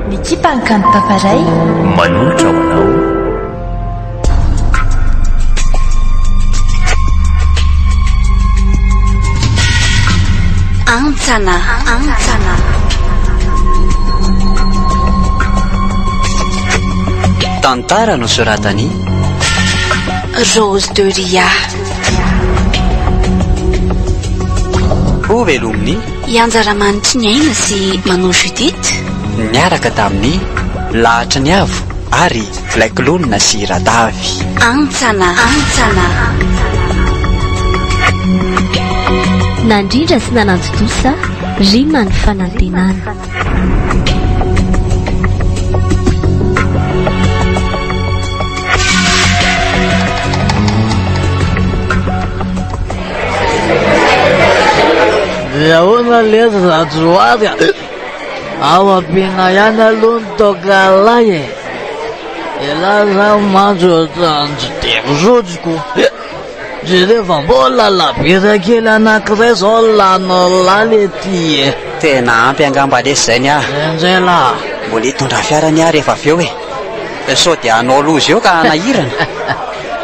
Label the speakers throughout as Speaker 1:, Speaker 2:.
Speaker 1: Mikipanka ny paparay
Speaker 2: manolotra ho anao.
Speaker 3: Antsana.
Speaker 4: Tantara no soratany
Speaker 3: Rose de Ria.
Speaker 4: ho velominy
Speaker 3: Ianjara-manitry ny aina sy Manon Judith
Speaker 4: niaraka tamin'ny lahatra ny avo ary Laikilonina sy Radavy.
Speaker 3: Antsana.
Speaker 5: Nandrindra sy nananjo-dosa Rima ny fanantenana.
Speaker 6: Ahoana leza zatroary ao ampiana ihany aloha ny tokalay e. Ela za mandro tanjo terozojiko je rehefa mbola labera kely anankiray zao lano laly ety e.
Speaker 4: Tena ampy angamba lesizay ah.
Speaker 6: Indray la
Speaker 4: mbola hitondra fiara ny rehefa avy eo e. Sao dia anao lozy eo ka nahirana.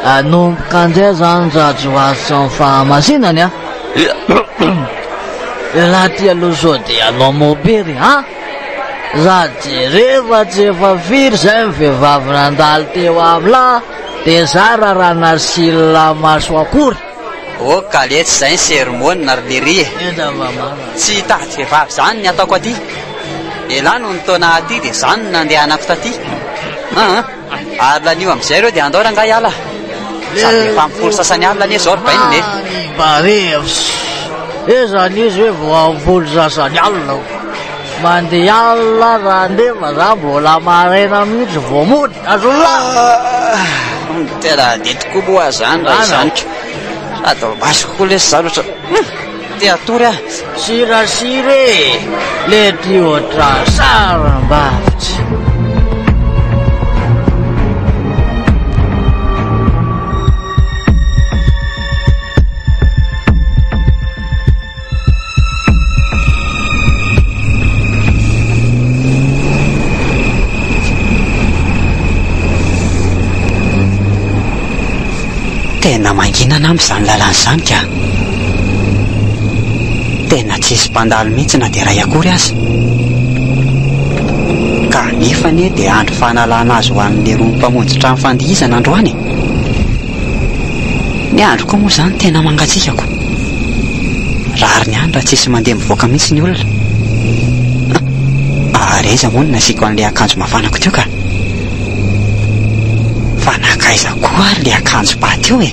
Speaker 6: Anomboka andray zany zatroary sy ny fahamasinany a. Ela ty aloha sao dia anao mobery ha. Za jereva tsy efa firy zay ny vehivavy nandalo teo amla de za raha narsila maso akory.
Speaker 4: O kaletsy zay ny sermony nary lery e.
Speaker 6: Eda mamana
Speaker 4: Tsy tady vehivavy zany ny ataoko aty. Ela no nitaona aty de zany nandehanako taty. Ary lanio amizay reo dia andao ranga iala. Sady efa mipolo sasany alina anie zao ribainy ne.
Speaker 6: Barevs ezany izy hoe vo ampolo sasany alina mandeha alina raha ndefa za mbola maraina mihitsy vo mody azolola.
Speaker 4: Tena de tokoa moa zany raha izanyko. Sady masy kokoa lesy zany oatra te atory ah.
Speaker 6: Sirasire le ty oatra sarambavitsy.
Speaker 4: Tena manginana am'izany lalana zany ka. Tena tsisy mpandalo mihitsy na dia ray akory azy. Ka nefany dia andro fanalana azy ho an'le roa mpamonjy trano fandihizana androany. Ny andro koa moa zany tena mangatsikako. Rary ny andro raha tsisy mandeha mivoaka mihitsy ny olona. Reza moa no nasiako an'le akanjo mafanako teo ka. Fa nakaiza koa ary le akanjo baty eo e.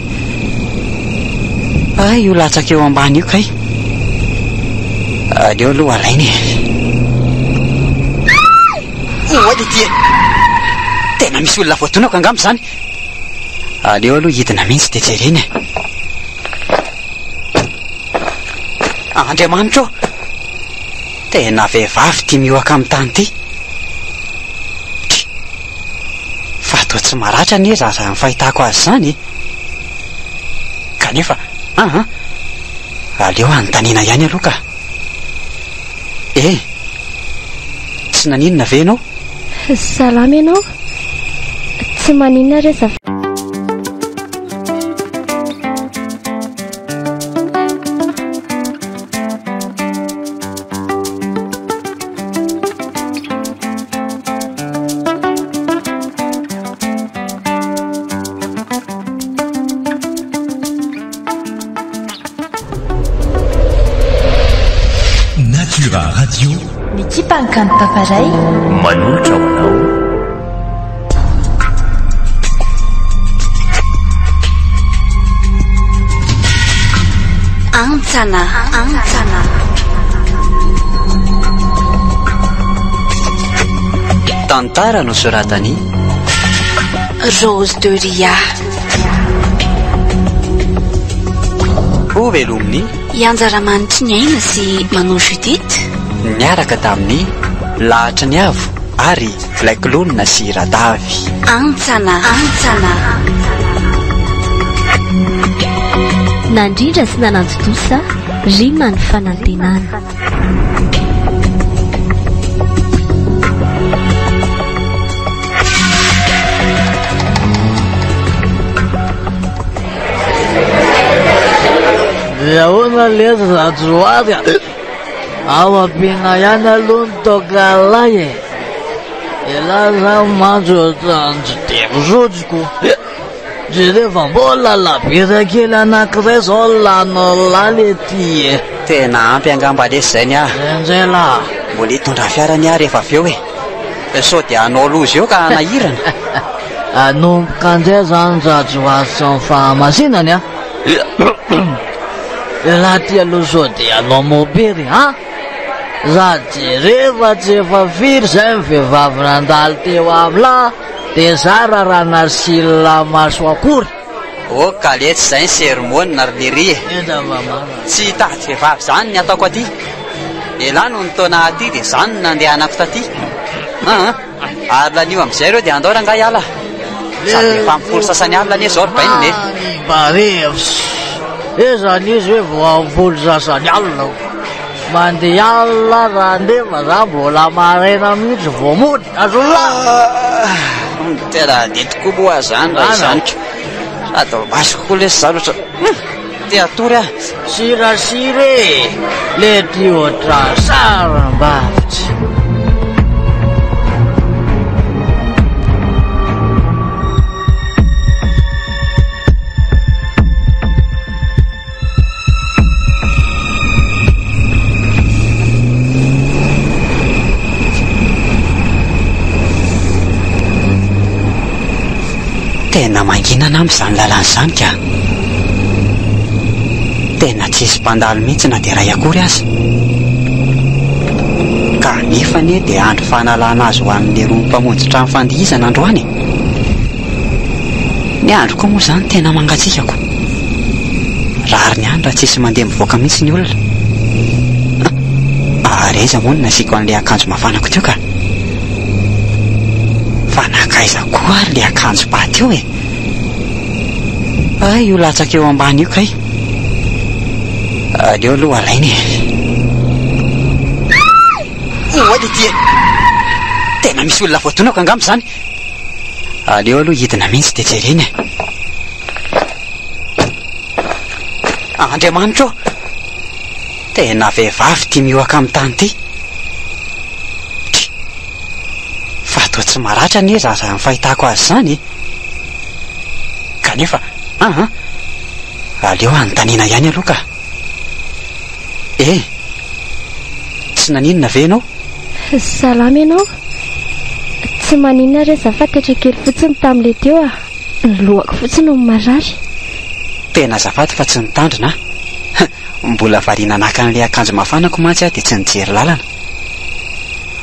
Speaker 4: Io latsaka eo ambany io kay. Aleo aloha alainy e. Oady ty e. Tena misy olona voatonako angamba zany. Aleo aloha hidina mihitsy de jereny e. Andriamanitra ô. Tena vehivavy tia mioaka amin'ny tany ty. Fa toa tsy maratra anie zaza ny fahitako azy zany. Kanefa aleo anontaniana ihany aloha ka. Tsy naninona ve ianao?
Speaker 5: Salama ianao? Tsy maninona resa.
Speaker 2: Radio
Speaker 1: Mikipanka ny paparay
Speaker 2: manolotra ho anao.
Speaker 3: Antsana.
Speaker 4: Tantara no soratany
Speaker 3: Rose de Ria.
Speaker 4: ho velominy
Speaker 3: Ianjara-manitry ny aina sy Manon Judith
Speaker 4: niaraka tamin'ny lahatra ny avo ary Laikilonina sy Radavy.
Speaker 3: Antsana.
Speaker 5: Nandrindra sy nananjo-dosa Rima ny fanantenana.
Speaker 6: letra zoady ao ampiana ihany aloha ny tokalay e. Elaza mandro tanjo demozojiko de rehefa mbola labera kely anankiray zao lano laly ety e.
Speaker 4: Tena ampy angamba lesy zay ny ah.
Speaker 6: Indray lahy
Speaker 4: mbola hitondra fiarany ah rehefa avy eo e. Sao dia anao lozy eo ka nahirana.
Speaker 6: Anomboka andray zany rajo azy sy ny fahamasinany a. Raha ty aloha sao dia anao mobery ha. Raha jereva tsy efa firy zay ny vehivavy nandalo teo avy la de zara raha nasila maso akory.
Speaker 4: O kaletsy zay ny sermony na rilery e.
Speaker 6: Enda mamana
Speaker 4: Tsy hitady vehivavy zany ny ataoko aty. Elahy no nitaona aty de zany no nandehanako taty. Ary lanio am'izay reo de andao ranga iala. Sady efa ampolo sasany alina anie zao ry bainina e.
Speaker 6: Barevs ezany izy hoe vo ampolo sasany alina mandeha alina raha ndefa za mbola maraina mihitsy vo mody azola.
Speaker 4: Tena de tokoa moa zany raha izanyko. Sady masoko koa lesy zany oatra te atory ah.
Speaker 6: Sirasire le ty oatra saram-bavitsy.
Speaker 4: Tena manginana am'izany lalana zany ka. Tena tsisy mpandalo mihitsy na de ray akory azy. Ka nefany de andro fanalana azy ho an'le roa mpamonjy trano fandihizana androany. Ny andro koa moa zany tena mangatsikako. Rary ny andro raha tsisy mandeha mivoaka mihitsy ny olona. Reza moa no nasiko an'le akanjo mafanako teo ka. Fa nakaiza koa ary le akanjo baty eo e. Ay io latsaka eo ambany io kay. Aleo aloha alainy e. Oady ty e. Tena misy olona voatonako angamba zany. Aleo aloha hidina mihitsy de jereny e. Andriamanitra ô. Tena vehivavy ty mioaka amin'ny tany ty. Fa toa tsy maratra anie zaza ny fahitako azy zany e. Kanefa aleo anontaniana ihany aloha ka. Tsy naninona ve ianao?
Speaker 5: Salama ianao? Tsy maninona re zafaty kely fotsiny tam'le teo a. Ny lohako fotsiny no marary.
Speaker 4: Tena zafaty fa tsy nitandrina. Mbola variana naka an'le akanjo mafanako mantsy a de tsy nijery lalana.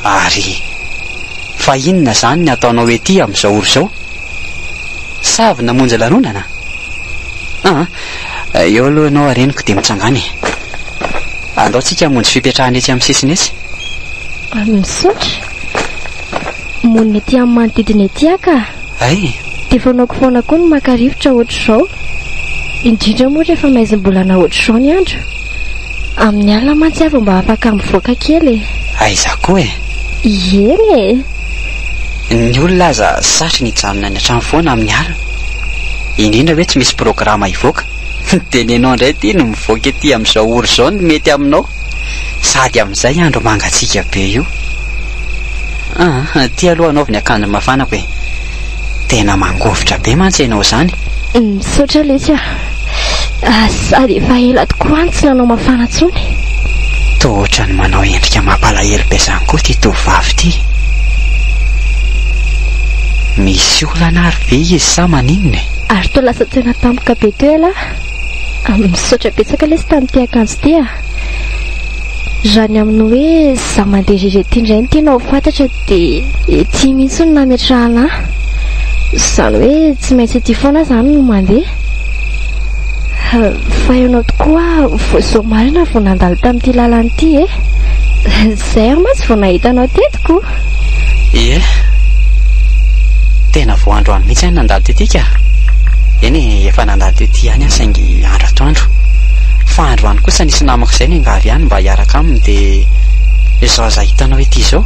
Speaker 4: Ary fa inona zany ny ataonao ety amin'izao oro zao? Savy namonjy lanonana? Eo aloha ianao areniko de mitsangany. Andao tsika hamonjy fipetrahana etsy amin'ny sisiny etsy.
Speaker 5: Misaotra. Monina ety amin'ny manodidina ety aka.
Speaker 4: Ay.
Speaker 5: De foanako foana koa no maka-rivotra ohatr'izao. Indrindra moa rehefa maizim-bolana ohatr'izao ny andro. Amin'ny alina mantsy avy mba afaka mivoaka kely e.
Speaker 4: Aiza koa e.
Speaker 5: Eny e.
Speaker 4: Ny olona aza satry nijanona ny hatrany foana amin'ny alina. Indrindra hoe tsy misy programa hivoaka. Tenenao indray ty no mivoaka ety amin'izao oro zao no mety aminao. Sady amin'izay andro mangatsika be io. Ty aloha anaovy akanjo mafanako e. Tena mangovitra be mantsy ianao zany.
Speaker 5: Misaotra lesy sady efa ela tokoa any tsy nanao mafana tsony.
Speaker 4: Toa ohatrany manao endrika mampalahelo be zany koa ty tovavy ty. Misy olana ary ve izy sa maninona?
Speaker 5: Ary toa lasa tena tampoka be teo ela. Misaotra betsaka lesy tamin'ity akanjo ty a. Raha ny amin'ny hoe za mandeha irery ety indray ny tianao fantatra de ety mihitsy no nametrahana. Zany hoe tsy maintsy ety foana zany no mandeha. Fa ianao tokoa voazao marina vao nandalo tamin'ity lalana ity e. Zay ary mantsy vao nahitanao tetiko.
Speaker 4: Tena vao androany mihitsy any nandalo tety ka. Eny efa nandalo tety ihany saingy andro atoandro. Fa androany kosa nisy namako izay ny angavy ihany mba hiaraka aminy de izao aza hitanao ety izao.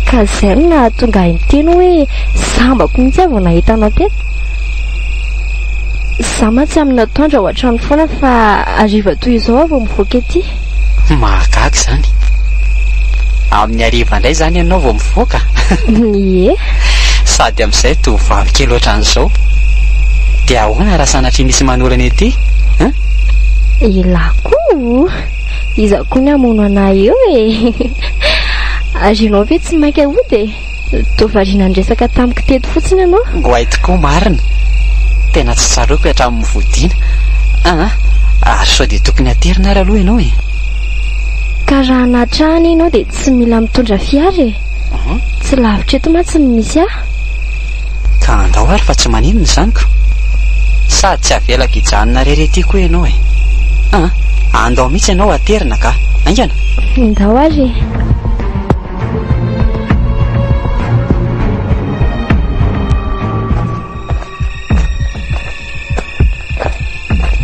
Speaker 5: Ka zay no nahatonga ny teny hoe sambako mihitsy vao nahitanao teto. Zaho mantsy amina tondra ao an-trano foana fa hariva toy izao aho vao mivoaka ety.
Speaker 4: Mahagaga zany. Amin'ny hariva indray zany ianao vao mivoaka.
Speaker 5: Ie.
Speaker 4: Sady amin'izay tovavy kely ohatran'izao. Dia ahoana raha sanatria misy manorana ety?
Speaker 5: Ilako. Iza koa ny hamono anahy eo e. Arinao ve tsy mainka ody e? Tovariana andresaka tamiko teto fotsiny ianao.
Speaker 4: Goay tokoa marina. Tena tsy tsaroako hatramin'ny vodiana. Ary sao dia tokony aterina ary aloha ianao e.
Speaker 5: Ka raha anatrahana ianao dia tsy mila mitondra fiara e. Tsy lavitra eto mantsy ny misy aho.
Speaker 4: Ka andao ary fa tsy maninona izanyko. Sady tsy avelako hijanona rery ety koa ianao e. Andao mihitsy ianao aterina ka. Aingana?
Speaker 5: Ndao ary.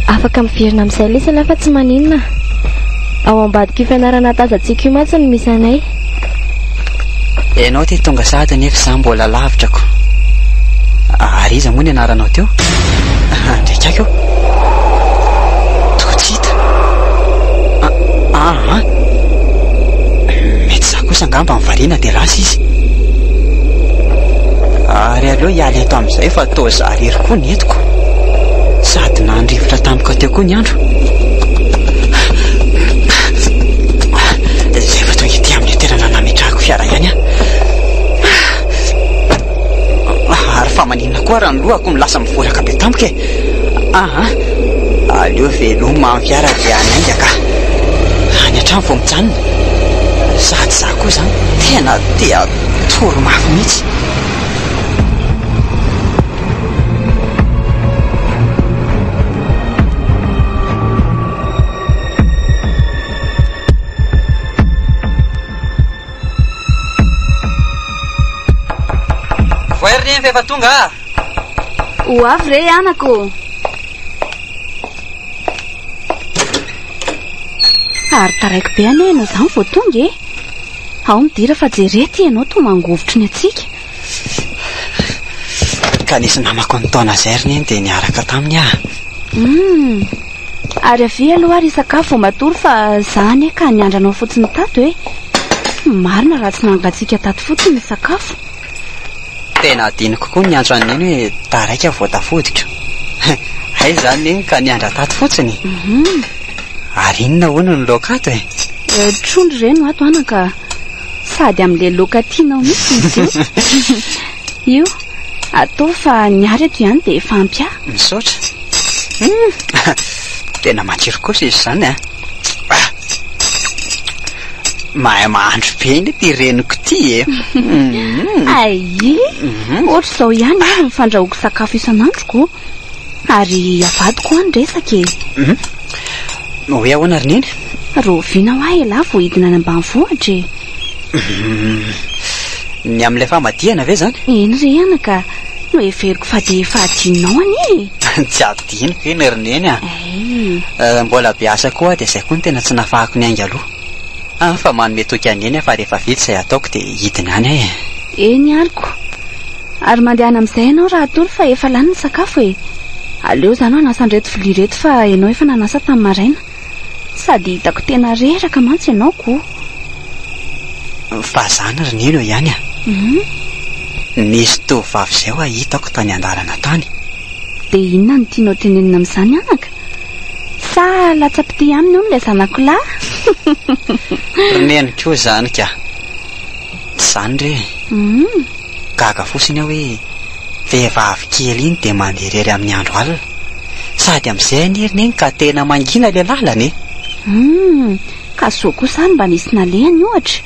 Speaker 5: Afaka miverina amin'izay lesy lafa tsy maninona. Ao ambadika io fianarana tazantsika io mantsy no misy anay.
Speaker 4: Ianao ty tonga sady nefa izaho mbola lavitrako. Ary iza moa ny anaranao teo? Ndraika eo. Totsita. Mety za kosa angamba mivariana dia lasa izy. Ary aloha hialy eto amin'izay fa toa za rery koa ny entiko. Sady nandrivotra tamiko teo koa ny andro. Izay fa tonga ety amin'ny toerana nametrahako fiara ihany ary fa maninona koa raha ny lohako milasa mivoraka be tamiko e. Aleo veloma amin'ny fiara dia anainga ka. Any an-trano vao mijanona. Sady za koa zany tena tia toro-mafy mihitsy. Voaheriny fa efa tonga.
Speaker 3: Ho avy re anako. Ary taraiko be any ianao izany vao tonga e. Ao midira fa jerety ianao to mangovotry ny atsika.
Speaker 4: Ka nisy namako ny taona zay ry neny dia niaraka taminy aho.
Speaker 3: Ary avy aloha ary sakafo vao matory fa zany ka niandranao fotsiny tato e. Marina raha tsy nangatsika tato fotsiny ny sakafo.
Speaker 4: Tena adiniko koa niandro an'iny hoe taraika vao tafodika. Hay zany neny ka niandra tato fotsiny. Ary inona hono ny laoka ato e?
Speaker 3: Trondro reny ato anaka. Sady amin'ilay laoka tianao mihitsy izy io. Io atao fa niary eto ihany dia efa ampy ahy.
Speaker 4: Misaotra. Tena matsiro kosa izy zany a. Mahay mahandro be iny ty reniko ty e.
Speaker 3: Ai, ohatra izao ihany ary ny fandrahoako sakafo isan'androko. Ary avadiko any resaka e.
Speaker 4: Hoe ahoana ry neny?
Speaker 3: Roviana ho ahy elahy vao hidina any ambanivohitra e.
Speaker 4: Ny amin'ilay famadihana ve zany?
Speaker 3: Eny re anaka. No heveriko fa dia efa adinao ani.
Speaker 4: Tsy adiniko eny ry neny a. Mbola biasa koa dia izay koa ny tena tsy nafahako ny ainga aloha. Fa manome toky aneny fa rehefa vita izay ataoko dia hidina any ahy e.
Speaker 3: Eny ariko. Ary mandehana amin'izay ianao raha tory fa efa lany ny sakafo e. Aleo zany ho anasan-dreto vilia reto fa ianao efa nanasa tamin'ny maraina. Sady hitako tena reraka mantsy ianao koa.
Speaker 4: Fa zany ry neny eo ihany a. Nisy tovavy izay ho ahitako tany an-dalana tany.
Speaker 3: Dia inona no tianao tenenina amin'izany anaka? Sa latsa-pity aminy ilay zanako lahy?
Speaker 4: Ry neny koa zany ka. Zany re. Gaga fotsiny aho hoe vehivavy kely iny dia mandeha irery amin'ny andro alina. Sady amin'izay anie ry neny ka tena mangina ilay lalana e.
Speaker 3: Ka so kosa mba nisy nalehany ohatra.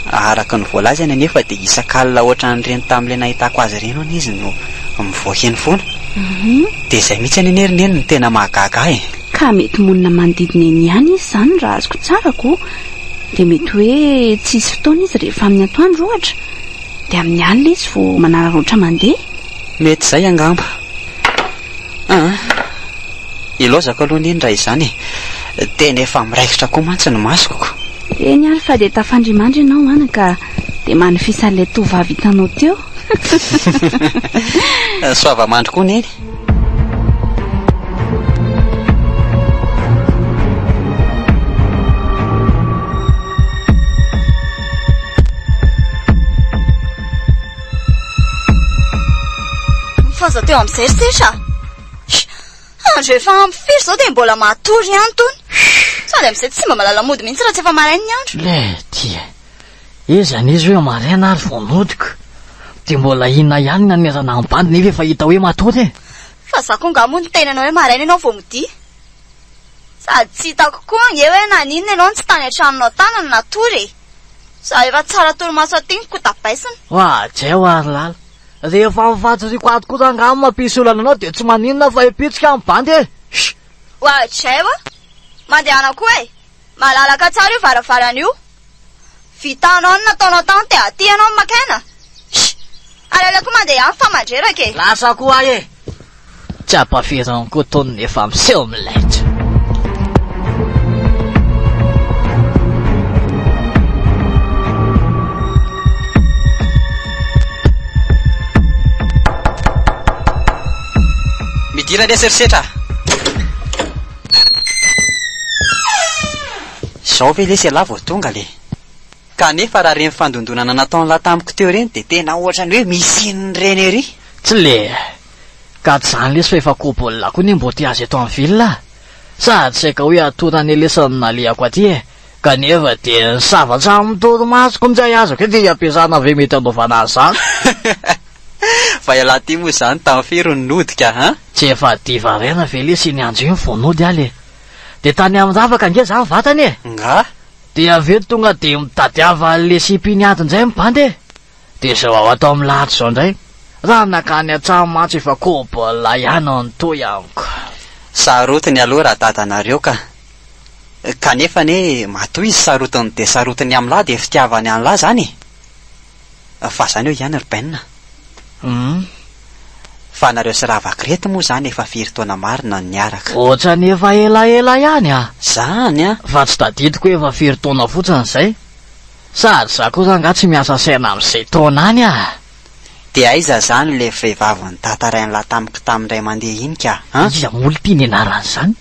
Speaker 4: Araka ny voalazana anefa dia isan-kalina ohatran'ireny tamin'ilay nahitako azy ireny hono izy no mivoaka eny foana. Dia izay mihitsy any anie ry neny no tena mahagaga ahy.
Speaker 3: Ka mety monina manodidina eny ihany izy zany raha azoko tsarako. Dia mety hoe tsisy fotoana izy rehefa amin'ny atoandro ohatra. Dia amin'ny alina izy vao manararaotra mandeha.
Speaker 4: Mety izay angamba. Ilaozako aloha neny raha izany e. Tena efa miraikitra koa mantsy ny masoko.
Speaker 3: Eny ary fa dia tafandrimandry ianao anaka. Dia manifisa an'ilay tovavy hitanao teo.
Speaker 4: Soava mandry koa neny.
Speaker 7: laza teo amin'izay sesha. Andro efa ampifiry zao dia mbola matory ihany tony. Sady amin'izay tsy mba malala mody mihitsy raha tsy efa maraina ny andro.
Speaker 6: Le tia izy anizy hoe maraina ary vonodiko dia mbola inona ihany nanerana ambandy nefa efa hita hoe matory e.
Speaker 7: Fa za koa nga moa ny tenanao hoe maraina ianao vao modia. Sady tsy hitako koa nge hoe naninona ianao tsy tany an-tranonao tanana natory e. Za efa tsara toromaso atiniko tapaisina.
Speaker 6: Jay ho ary lala. Rehefa mifatsiriko ato koa nga mampisy olana anao dia tsy maninona fa hipitsika amin'ny bandy e.
Speaker 7: Jay ho mandehana koa e. Malalaka tsara io varavarana io. Vitanao ny nataonao tany dia aty ianao makaina. Alala koa mandeha ihany fa mandreraka e.
Speaker 6: Lasa koa e. Tsy ampafiran'ny kotony efa miseho milaitra.
Speaker 4: Midira le serisetra. Zao ve le sela vao tonga le. Kanefa raha reny fandondonana nataon'la tamiko teo reny dia tena ohatrany hoe misy in'ireny ery.
Speaker 6: Tsy le ka tsy zany lesy fa efa kobolina koa ny mbo ty azy eto amin'ny villa. Sady saika hoe atorany elesany nalehako aty e. Kanefa dia ny savatra amin'ny torimasoko amin'izay azoko hoe dia ampiasana ve mety anaovana azany.
Speaker 4: Fa iala ty moa zany tamin'ny firy ny nodika ha?
Speaker 6: Tsy efa diva rena ve lesy ny andro iny vao nody ale. Dia tany amin'ny ravaka nge zany vatany e.
Speaker 4: Nga
Speaker 6: dia avy eto tonga dia mitadiava le sipiny atin'izay mibandy e. Dia zao ao atao amin'ny lahatra zao indray raha nakany an-tranomatso efa kobola ihany ao ny toy amiko.
Speaker 4: Sarotiny aloha raha dadanareo ka. Kanefa ne matoy izy sarotiny dia sarotiny amin'lahy dia fitiavany an'lahy zany. Fa zany eo ihany ry penina. Fa nareo sy ravakirety moa zany efa firy taona marina niaraka.
Speaker 6: Ohatrany efa elaela ihany a.
Speaker 4: Zany a.
Speaker 6: Fa tsy tadidiko efa firy taona fotsiny izay. Sady za koa nga tsy miasa saina amin'izay taona any a.
Speaker 4: Dia aiza zany le vehivavy ny tatarain'la tamiko tamin'iray mandeha iny ka?
Speaker 6: Iza molo tia ny anaran'izany.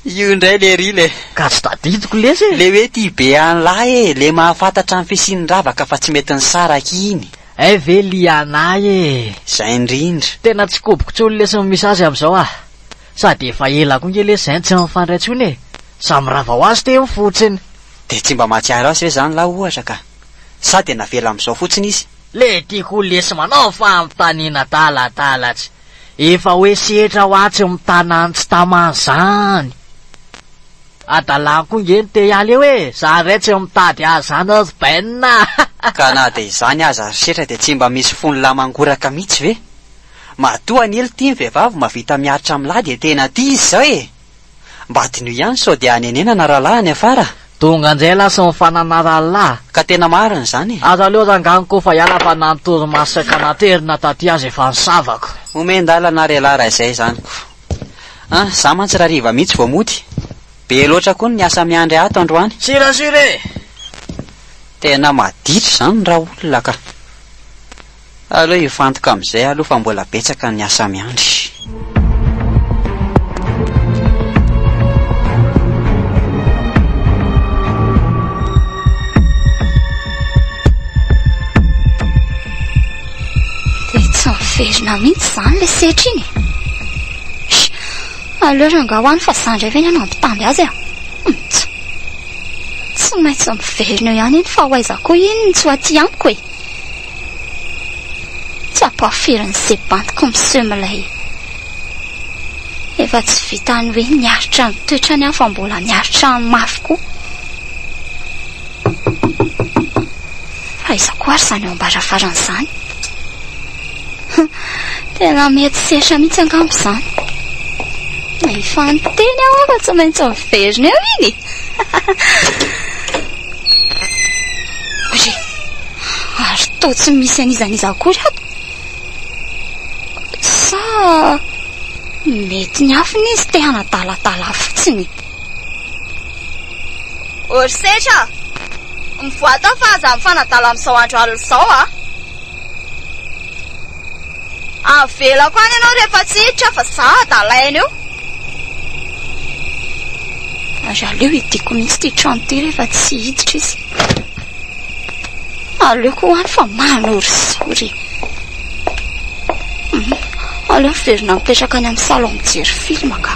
Speaker 4: Io indray le ry le.
Speaker 6: Ka tsy tadidiko lesy.
Speaker 4: Le hoe tia be an'lahy e, le mahafantatra amin'ny fisian'ny ravaka fa tsy mety ny saraka iny.
Speaker 6: Ve lianay e.
Speaker 4: Zay indrindra.
Speaker 6: Tena tsy koboko tsy olo lesy misy azy amin'izao ah. Sady efa ela koa nge lesy zany tsy mifandray tsony e. Samy rava ho azy teo fotsiny.
Speaker 4: Dia tsy mba mahatsiaro azy hoe zany la ohatra ka. Sa dia navela amin'izao fotsiny izy.
Speaker 6: Le tiako lesy manao fa amintaniana talatalatsy. Efa hoe setra ho atsy mitanany tsy tamany zany. Adalany koa nge ny te hialy eo e. Za ray tsy mitady azy zany azy bainina.
Speaker 4: Ka na dia izany aza ary setra dia tsy mba misy fony lahy mangoraka mihitsy ve? Matoa ny elo tia ny vehivavy mavita miaritra amin'ny lahy dia tena tia izy zao e. Mba adinio ihany sao dia hanenenana rahalahy ny afara.
Speaker 6: Tonga indray lasa mifanana rahalahy.
Speaker 4: Ka tena marina zany e.
Speaker 6: Aza aleo ranganiko fa hiala fa nanotory masaka naterina taty azy efa nisavako.
Speaker 4: Omendalana relara izay zanyko. Za mantsy raha riva mihitsy vao mody. Be loatra koa ny asa miandry ato androany.
Speaker 6: Sirasire.
Speaker 4: Tena maditra zany raha olona ka. Aleo hifantoka amin'izay aloha fa mbola betsaka ny asa miandry.
Speaker 3: Dia tsy miverina mihitsy zany le setra iny. Aleo ranga hoany fa zandray ve ny anao ampitamby azy a. Tsy maintsy miverina ihany iny fa ho aiza koa iny ny tsy ho aty amiko e. Tsy ampafirin'ny izay bantiko misemilay. Efa tsy vitany hoe niaritra ny toetrany aho fa mbola niaritra ny mafy koa. Fa aiza koa ary zany eo ambaravarana izany. Tena mety setra mihitsy angamba izany. Efa niteny aho fa tsy maintsy miverina eo iny. Oye, ary to tsy misy an'izaniza akory ato. Sa mety ny afiny izy te hanadaladala fotsiny.
Speaker 7: Ory setra, mivoata fa aza mifanadala amin'izao andro alina izao a. Avela koa any ianao rehefa tsy hiditra fa za adalaina eo.
Speaker 3: Ary aleo hitiko mihitsy ty trano ty rehefa tsy hiditra izy. Aleo koa any fa manory sory.
Speaker 7: aleo miverina mipetraka any amin'ny salon mijery film ka.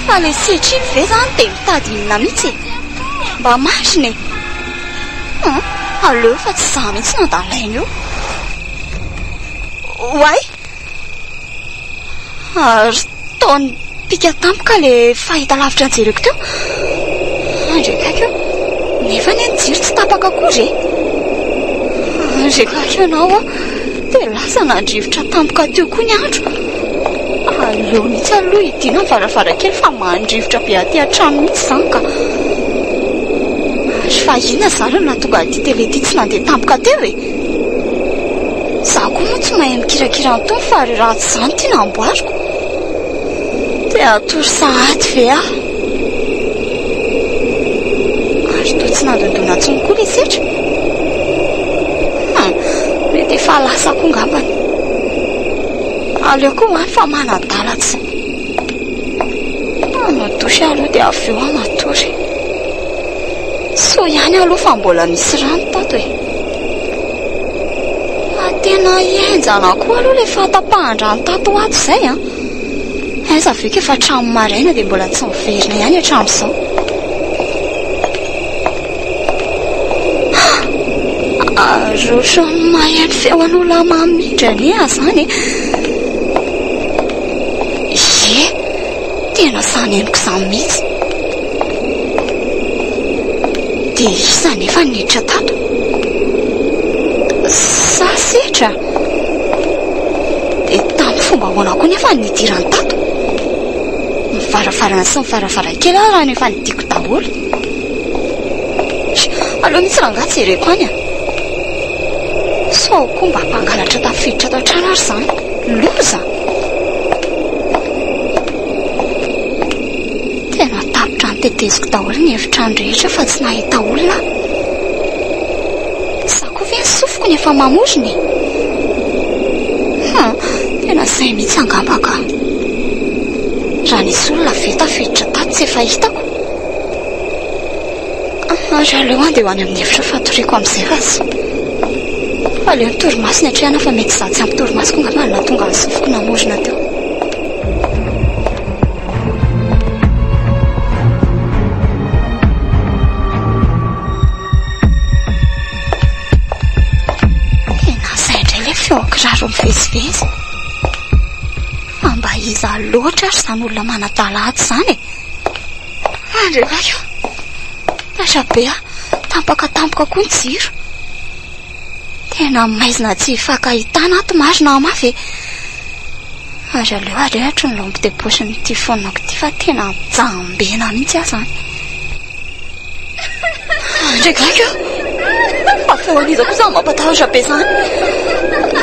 Speaker 7: Fa le setriny ve zany dia mitady inona mihitsy mba marina e. Aleo fa tsy za mihitsy nandalaina io. Oay, ary taony pika tampoka le fahita lavitra anjereko teo. Andrekakeo nefa ny anjiro tsy tapaka akory e. Andrekakeo anao a dia lasa nandrivotra tampoka teo koa ny andro. Aleo mihitsy aloha idina ny varavarakely fa mandrivotra be aty an-trano mihitsy zany ka. Fa inona zany nahatonga aty tele ty tsy nandeha tampoka teo e. Za koa moa tsy mahay mikirakira antony fa raha tsy zany ty namboariko dia atory sahady ve aho. Ary toa tsy nandondona ntsony koa le setra. Mety efa lasa koa ngambany. Aleo koa hoany fa manadalatsy. Natosy aloha dia avy eo matory. So ihany aloha fa mbola misy rano tato e. Tena hienjana koa aloha le fahatapahan-drano tato ato izay a. Aiza veka efa trano maraina dia mbola tsy miverina ihany hatramo izao. Roso mahay feon'olona mamindra a zany e. Ye, tena saneniko izany mihitsy. Dia iza nefa niditra tato? Sa setra? Dia tamin'ny fomba ahoana koa nefa nidirany tato? Mivaravarana sy mivaravarakely raha nefa nidiko daholo. Aleo mihitsy rangatsy jereko any a. So koa mba mpangalatra tafiditra tao an-trano ary zany. Loza! Tena tapitra niteteziko daholo ny efitrano rehetra fa tsy nahita olona. Za koa ve ny sofiko nefa mamorony. Tena izay mihitsy angamba ka. Raha nisy olona ve tafiditra tato tsy efa hitako. Ary aleo andeha ho any amin'ny efitra fatoriako amin'izay razy. Aleo ny torimaso ny hatrehana fa mety za tsy ampy torimaso koa ngamba na tonga ny sofiko namorona teo. Tena izay indray le feon-kiraro mivezivezy. Fa mba iza loatra ary izany olona manadalahady izany e. Andrekakeo tasha be a tampakatampoka koa ny jiro. Tena maizina tsy fakahitana ato marina mafy. Ary aleo arehatra ny lampe de poche n'ity fonako ity fa tena jambena mihitsy aho zany. Andrekakeo fa feon'iza koa izany mampatahotra be zany.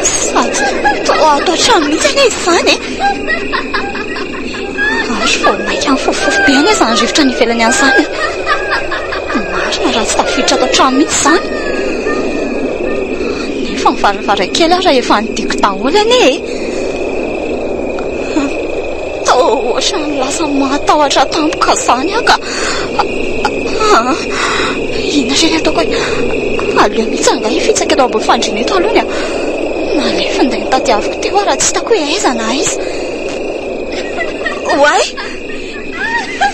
Speaker 7: Sady ato an-trano mihitsy anie izy zany e. Ary vao maika amin'ny fofofofo be anie izany rivotra ny ivelany an'izany. Marina raha tsy tafiditra ato an-trano mihitsy zany. Nefa mivaravarakely aho raha efa nidiko daholo anie e. Ohatrany lasa mahatahotra tampoka zany aho ka. Inona reny ataoko hoe aleo mihitsy angahy fitsaka eto ambony fandriana eto alohany a. Nalefa nday nitadiaviko teo raha tsy hitako hoe aiza na aiza. Oay,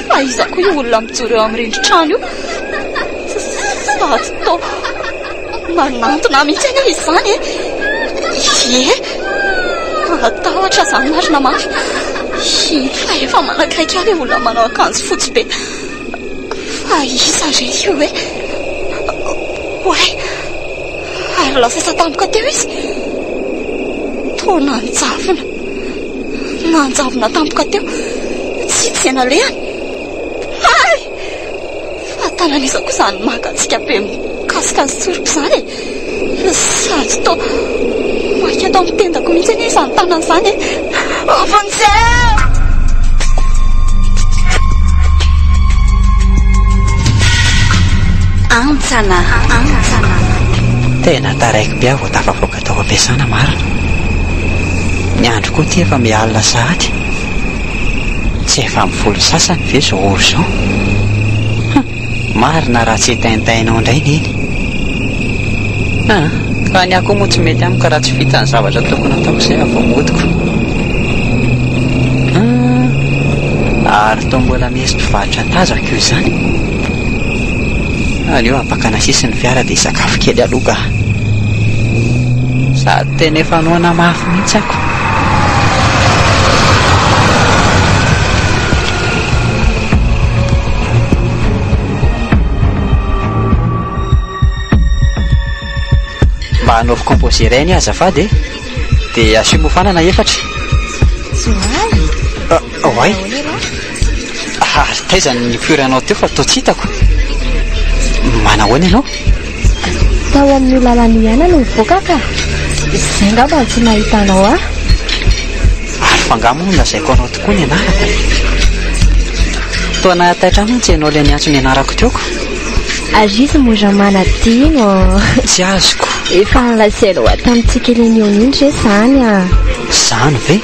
Speaker 7: fa iza koa io olona mijoro eo amin'ny rindri-trano io. Sady to manantona mihitsy anie izy zany e. Ye, atahotra zany marina mafy. Fa efa manakaiky ahy le olona manao akanjo fotsy be. Fa iza re io e. Oay, ary lasa satampoka teo izy. To nanjavona tampoka teo. Tsy tsena lehany. Hay! Fa tanan'iza koa izany magatsika be mikasika ny tsoriko izany e. Sady to maika ato amin'ny tendako mihitsy anie izany tanana izany e. Vonjeo!
Speaker 3: Antsana.
Speaker 4: Tena taraiky be aho vao tafavoaka tao ampiasana marina. Ny andro koa ty efa mialina sahady. Tsy efa mivolo sasany ve zao oro zao. Marina raha tsy taintainao indray neny. Fa ny akoho moa tsy mety amiko raha tsy vita ny zavatra tokony ataoko izay avao modiko. Ary toa mbola misy mpivarotra tazako io izany. Aleo apaka nasisy ny fiara dia sakafo kely aloha. Sady tena efa noana mafy mihitsy ako. Mba hanaovy composé iray ny azafady dia asio mofanana 4. Oay ary taizany ny fioranao teo fa toa tsy hitako. Manahoana ianao?
Speaker 5: Tao amin'ny lalana ihany no mivoaka ka izay ngamba tsy nahitanao a.
Speaker 4: Ary fangamo no lazaiko anao tokoa ny anarako. Toa nahataitra mihitsy ianao ilay niantso ny anarako teoko.
Speaker 5: Ary izy mora manadino.
Speaker 4: Tsy azoko.
Speaker 5: Efa nolazainao tamintsika ilay indry izany a.
Speaker 4: Izany ve?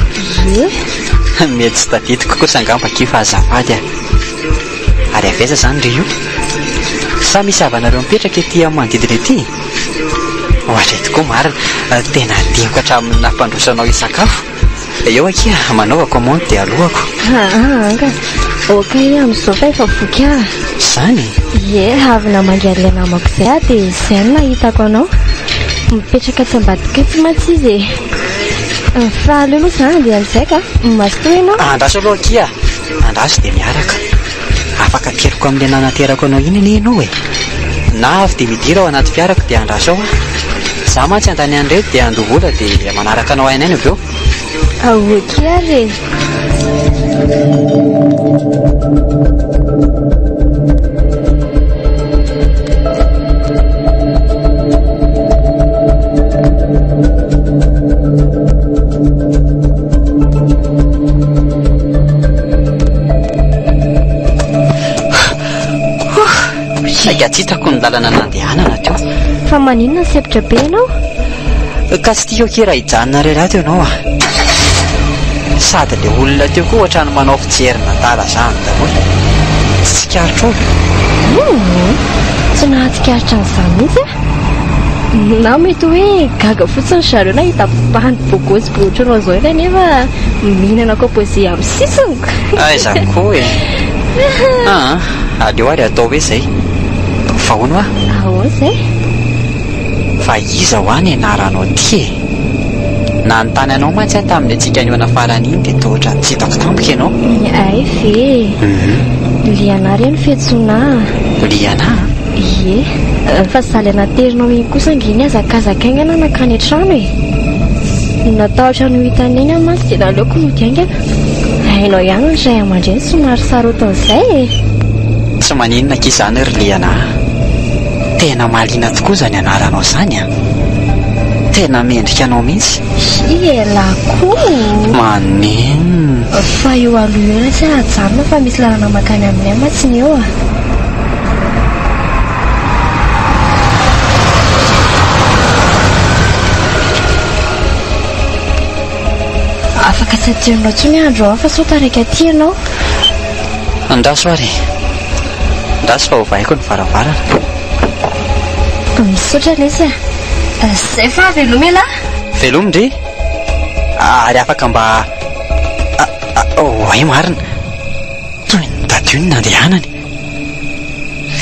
Speaker 5: Ie.
Speaker 4: Mety tsy tadidiko kosa angamba kifa azafady a. Ary aveza izany ry io? Sa misy havanareo mipetraka ety amin'ny manodidina ety? Ohatra tokoa marina, tena diako hatramin'ny nampandrosanao isakafo. Eo akia manaova commande dia alohako.
Speaker 5: Anga oka iny amin'izao fa efa voky a.
Speaker 4: Izany?
Speaker 5: Ie, avy namangiary ilay namako izay a dia izay no nahitako anao mipetraka tsy ambadika tsy mantsy izy e. Fa aleo aloha izany dia an'izay ka mazotoa ianao.
Speaker 4: Andraso aloha akia. Andraso dia miaraka. Afaka keriko amin'ilay nanaterako anao iny anie ianao e. Na avy dia midira ao anaty fiarako dia andraso ao a. Za mantsy andany an'ireo dia andovola dia manaraka anao ainay avy eo.
Speaker 5: Aoky ary.
Speaker 4: Saika tsy hitako ny lalana nandehanana teo.
Speaker 5: Fa maninona sepitra be ianao?
Speaker 4: Ka tsy tiako kira hijanona reraha teo ianao a. Sady ilay olona teo koa ohatrany manao fijerina dala izany daholo. Tsy tsikaritra olo.
Speaker 5: Tsy nahatsikaritra an'izany mihitsy a. Na mety hoe gaga fotsiny zareo na hitapahany bogosy boatranao izao kanefa mihinana composé amin'ny sisiny.
Speaker 4: Aiza koa e. Aleo ary atao hoe izay. Vahono a?
Speaker 5: Ahoana izay?
Speaker 4: Fa iza ho any ianaranao ty e. Nanontany anao mantsy aho tamin'ny antsika nihoana farany iny dia toa ohatrany tsy hitako tampoka ianao.
Speaker 5: Ay ve. Liana reny fiantsoana.
Speaker 4: Liana?
Speaker 5: Ie. Fa zaly anaterinao iny kosa anginy azakazaka aingana nakany an-trano e. Natahotra no hitaneny a mantsy dia naleoko no diaingana. Hainao ihany ny ray aman-dreny somary sarotan'izay e.
Speaker 4: Tsy maninona k'izany ry Liana. Tena mahaliana tokoa izany anaranao izany a. Tena mendrika anao mihitsy.
Speaker 5: Elako.
Speaker 4: Manin.
Speaker 5: Fa eo aloha eo tsy ajanona fa misy lalana makany aminay matsiny eo a. Afaka tsy atianao tsony andro ao fa sao tarika aty ianao.
Speaker 4: Andraso ary. Andraso fa hovaiko ny varavarana.
Speaker 5: Misaotra lesy a. Izay fa veloma ela.
Speaker 4: Veloma ndre? Ary afaka mba ay marina. Toy ny dadio ny nandehanany.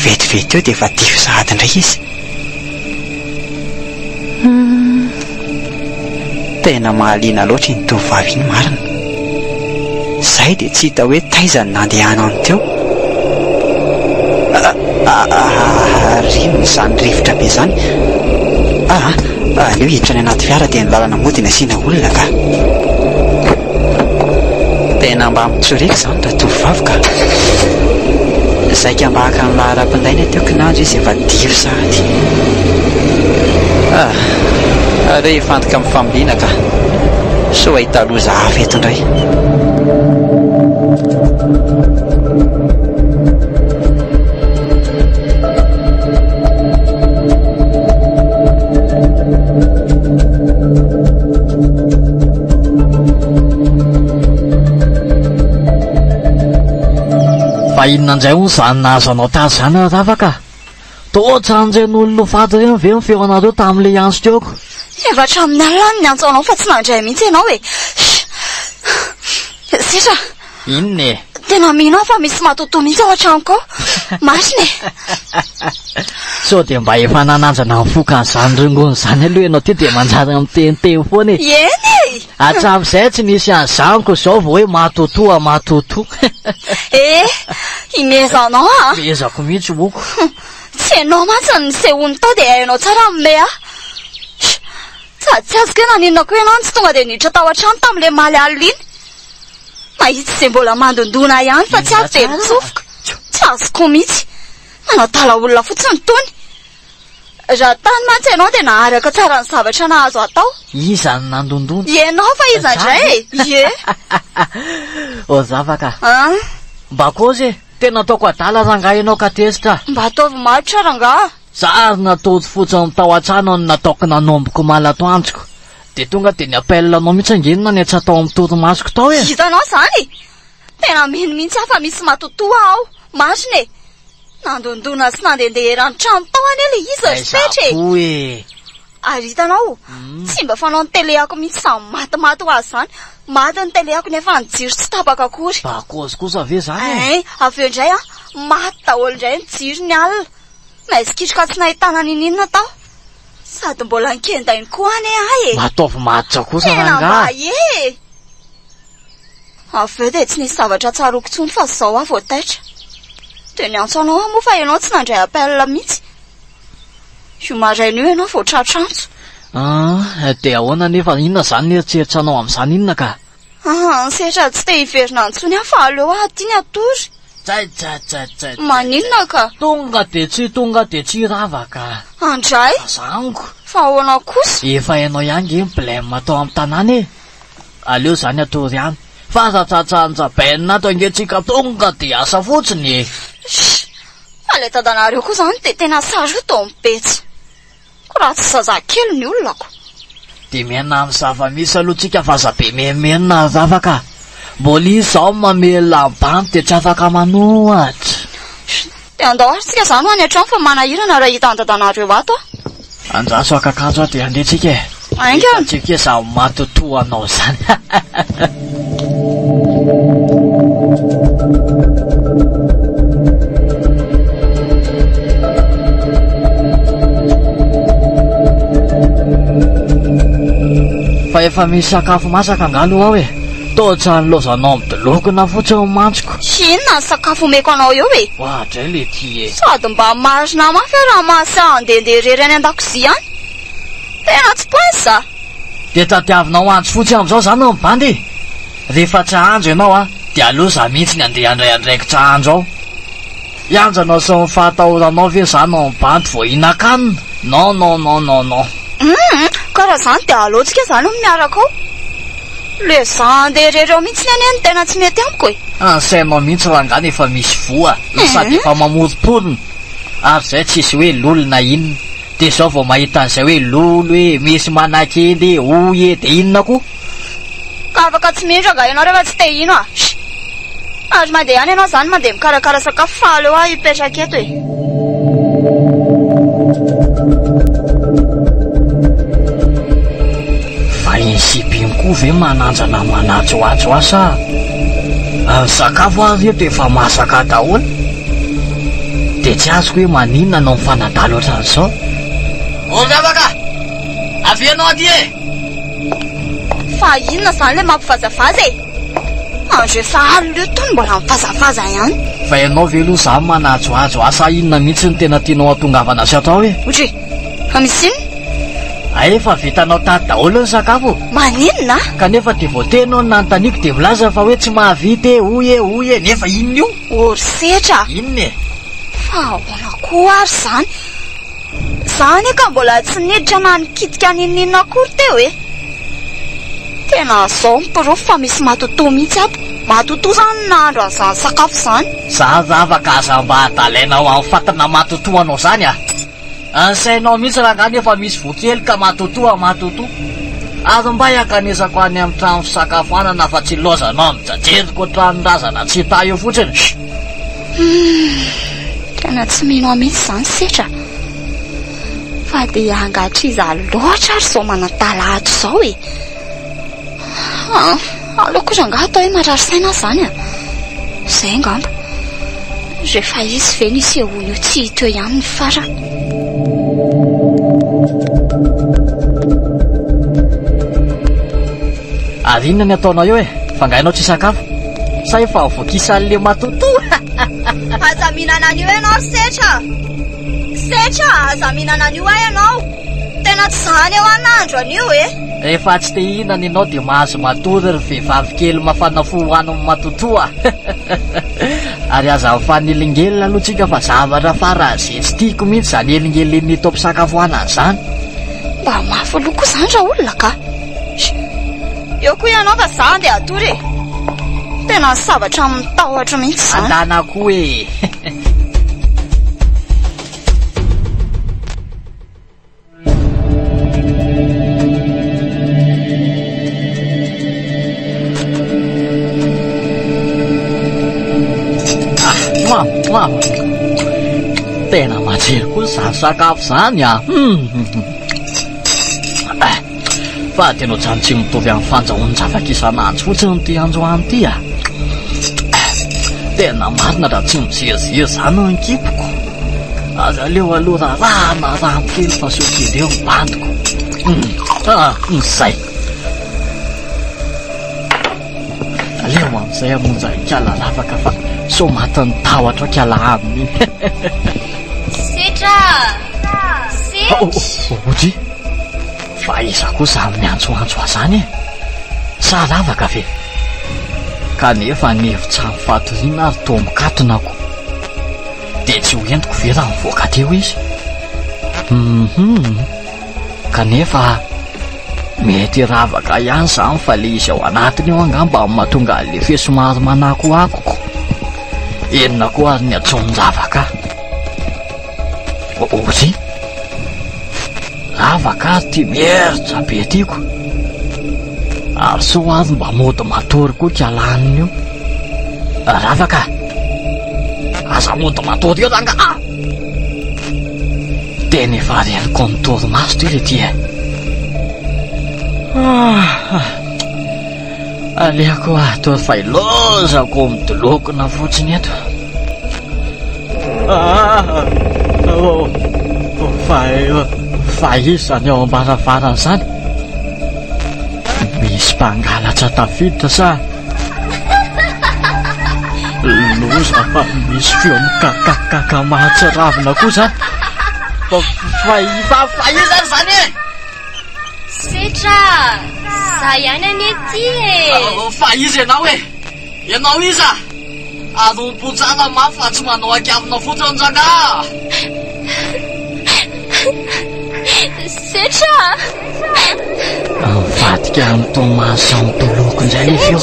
Speaker 4: Vetivety eo dia efa diso sahady indray izy. Tena mahaliana loatra ny tovovavy iny marina. Izay dia tsy hita hoe taizany nandehanany teo. Rino izany rivotra be izany. Aleo hiditra ny anaty fiara dia ny lalana mody ny asiana olona ka. Tena mba mitsoreka izany raha tovovavy ka. Zaika mba haka ny laharam-pindaina teo kinandro izy efa diro sahady. Aleo hifantoka amin'ny familiana ka. So ahita loza hafa eto indray.
Speaker 6: Fa inona indray hoy izany nahazo anao tazy izany rafaka? Toatran'izay n'olona fady reny ve ny feo anareo tamin'ilay andro teoko?
Speaker 7: Efatra amin'ny alina ny antsoanao fa tsy nandray mihitsy ianao e. Sitra,
Speaker 6: inona e?
Speaker 7: tena mino aho fa misy matotoa mihitsy ao an-tranoko ao. Marina e.
Speaker 6: Sao dia mba efa nananjana mifoka an'izany rongony izany aloha ianao ty dia manjary miteniteny foana e.
Speaker 7: Eny e.
Speaker 6: Hatramin'izay tsy nisy an'izanoko izao vao hoe matotoa matotoa.
Speaker 7: Imezanao a.
Speaker 6: Mezako mihitsy moko.
Speaker 7: Tsy hainao mantsy ny sehoany tao dia hainao tsara minay a. Sady tsy azoko hoe naninona koa ianao tsy tonga dia niditra tao an-trano tamin'ilay maly alina iny. Mahitsy izay mbola mandondona ihany fa tsy azo dia mitsofoka. Tsy azoko mihitsy. Manao tala olona fotsiny tony. Raha tany mantsy ianao dia naharaka tsara ny zavatra nahazo atao.
Speaker 6: Iza ny nandondona?
Speaker 7: Ianao fa iza indray e. Ie.
Speaker 6: O zavaka. Mba kozy tena ataoko adala rangahy ianao ka tezitra.
Speaker 7: Mba ataovy maritra rangahy.
Speaker 6: Zary nataoty fotsiny tao an-trano no nataoko nanomboko malatoanjiko. Dia tonga dia ny apellanao mihitsy angenina ny tsy atao amin'ny torimasoko tao e.
Speaker 7: Hitanao izany. Tena mino mihitsy aho fa misy matotoa ao. Marina e. Nandondona sy nandehandeha rano trano tao any ilay izy rehetra
Speaker 6: e.
Speaker 7: Ary hitanao, tsy mba fanao ny teleako mihitsy samy matimaty ho azy izany. Maty ny teleako nefa ny jiro tsy tapaka akory.
Speaker 6: Bakozy kosa ve zany e?
Speaker 7: Avy eo indray maty daholo indray ny jiro ny alina. Maizikitroka tsy nahitana ninina tao. Sady mbola nkendainy koa any ahy e.
Speaker 6: Mataovy matitra kosa rangahy.
Speaker 7: Tena mba e. Avy eo dia tsy nisy zavatra tsaroko tsony fa zao aho vao taitra. Dia ny antsoanao aho moa fa ianao tsy nandray apella mihitsy. Io maraina io ianao vao tratrantso.
Speaker 6: Dia ahoana nefa inona izany ny eritreritranao amin'izany inona ka?
Speaker 7: Sehatra tsy te hiverina antsony aho fa aleo aho tia ny atory.
Speaker 6: Tsai.
Speaker 7: Maninona ka?
Speaker 6: Tonga dia tsy ravaka.
Speaker 7: Andray?
Speaker 6: Zango.
Speaker 7: Fa ahoana kosa?
Speaker 6: Efa hainao ihany nge problème atao amin'ny tanàna e. Aleo izany atory ihany. Fa ratratranjabaina ato angetrika tonga dia asa fotsiny e.
Speaker 7: Ilay dadanareo koa izany dia tena saroto ao mipetsy. Ko raha tsy zazakely ny olonako.
Speaker 6: Dia miaina amin'ny zava-misy aloha tsika vazabe memenina zavaka. Mbola izao mamela banty dia tsy afaka manohatra.
Speaker 7: Dia andao ary tsika izany ho any an-trano fa manahirana raha hita an-dadanareo ato.
Speaker 6: Anjaso akakajo aho dia andeha tsika e.
Speaker 7: Ainga.
Speaker 6: Tsika izaho matotoa anao izany. Fa efa misy sakafo masaka angalo aho e. Totra ny lozanao midolokona fotsiny mantsiko.
Speaker 7: Inona ny sakafo omeko anao eo e?
Speaker 6: Dray le ty e.
Speaker 7: Sady mba marina mafy raha masy andehandeha rery any an-dakozia any. Tena tsy poesa.
Speaker 6: Dia tadiavinao anjo fotsy amin'izao izany no mibandy. Rehefa tsy ahandro ianao dia aloza mihitsy ny andeha andraiky ahandro ao. Ianjanao sy ny fahatahoranao ve izany no mibandy vao hinan-kanina? Non.
Speaker 7: Karaha izany dia aloantsika izany miaraka ao. Le za andeha rery ao mihitsy ny any tena tsy mety amiko e.
Speaker 6: Ansainao mihitsy rangany efa misy voa. Sady efa mamorom-polona. Ary izay tsisy hoe lolo na inona. Dia izao vao mahita an'izay hoe lolo hoe misy manakely hoy e dia inona koa?
Speaker 7: Ka afaka tsy mihindraga ianao rehefa tsy te hino a. Ary mandeha any ianao izany mandeha mikarakara sakafo fa aleo aho hipetraka eto e.
Speaker 6: Fa insipiny koa ve mananjana manajoajo asa? Ny sakafo azy eto efa masaka daholo. Dia tsy azoko hoe maninona no mifanadalo ohatran'izao. O zavaka! Avy ianao aty e!
Speaker 7: Fa inona izany ilay mampifazavaza e? Andro efa alina tony mbola mifazavaza ihany.
Speaker 6: Fa ianao ve aloha izany manajoajo asa inona mihitsy ny tena tianao atongavana azy atao e?
Speaker 7: Otry, fa misy inona?
Speaker 6: Efa vitanao tady daholo ny sakafo.
Speaker 7: Maninona?
Speaker 6: Kanefa dia voatenao ny nanontaniako dia milaza fa hoe tsy mahavita e, hoy e, nefa inona io?
Speaker 7: Orisetra.
Speaker 6: Inona e?
Speaker 7: Fa ahoana koa ary izany? Izany ka mbola tsy niditra na nikitika ninina akory teo e. Tena zao mipirofo fa misy matotoa mihitsy aby. Matotoa izany nahandro an'izany sakafo izany.
Speaker 6: Za zavaka aza mba hadalainao amin'ny fatana matotoa anao izany a. Ansainao mihitsy rangany efa misy vokely ka matotoa. Ary mba hiakanesako any amin'ny trano fisakafoanana fa tsy lozanao mijajeriko tranon-drazana tsy hita eo fotsiny.
Speaker 7: Tena tsy mino mihitsy izany setra.
Speaker 3: fa dia angatriza loatra ary zao manatalahatro zao e. Aleoko kosa angato hoe marary saina zany a. Zay ngamba. Rehefa izy ve nisy ehony io tsy hita eo ihany ny fara.
Speaker 6: Ary inona ny ataonao eo e? Fangainao tsy sakafo? Sa efa voakisan'le matoto?
Speaker 7: Aza mihinana an'io ianao setra. Setra, aza mihinana an'io ahy ianao. Tena tsy zany eo an'andro an'io e.
Speaker 6: Rehefa tsy te hihinana ianao dia mahazo matory ry vehivavy kely mafana fo hoaniny matotoa. Ary aza mifanelingelina aloha tsika fa zavatra fara zay tsy tiako mihitsy zany elingeliny tao mpisakafoanana zany.
Speaker 3: Mba mafy aloha koa zany raha olona ka.
Speaker 7: Eo koa ianao fa za andeha atory e. Tena zavatra mitahotra mihitsy zany.
Speaker 6: Andanako e. Mama, tena matsiro kosa zany sakafo zany a. Fa tena ohatrany tsy mitovy amin'ny fandrahoana zava-kisan'andro fotsiny ty androany ty a. Tena marina raha tsy miziaziazy zany ny kipoko. Aza leo aloha rarana rano kely fa sokely eo mibandiko. Zay. Aleo amin'izay amonja ikala lavaka fa so matin'ny tahotra kala aminy.
Speaker 7: Setra!
Speaker 6: Ohatry? Fa iza kosa miantsoantso azany e. Sa lavaka ve? Kanefa nevitra ny fatoriana ary toa mikatonako. Dia tsy ho entiko ve raha mivoaka teo izy? Kanefa mety ravaka ihany zany fa le izy ao anatiny eo angamba mahatonga le fe somary manako akoko. Enina koa ary ny atsonin-javaka. Ohatry? Ravaka ary ty mieritra be tiako. Ary so azy mba mody matory koa kialaniny io. Ravaka, aza mody matory eo zanga. Tena efa reniko ny torimaso ty le ty e. Aleako tory fa ilozako midolokona fotsiny eto. Fa izy zany ao ambaravarana zany. Misy mpangalatra tafiditra sa? Loza fa misy feo mikakakaka mahatsaravina koa zany. Fa izy zany e.
Speaker 5: Setra, za ihany anety e.
Speaker 6: Fa izy ianao e. Ianao iza? Arom-potsana mafy fa tsy manao akiavina fotsiny zanga.
Speaker 5: Setra!
Speaker 6: Mivadika amin'itony maso mitoloko indray le feo.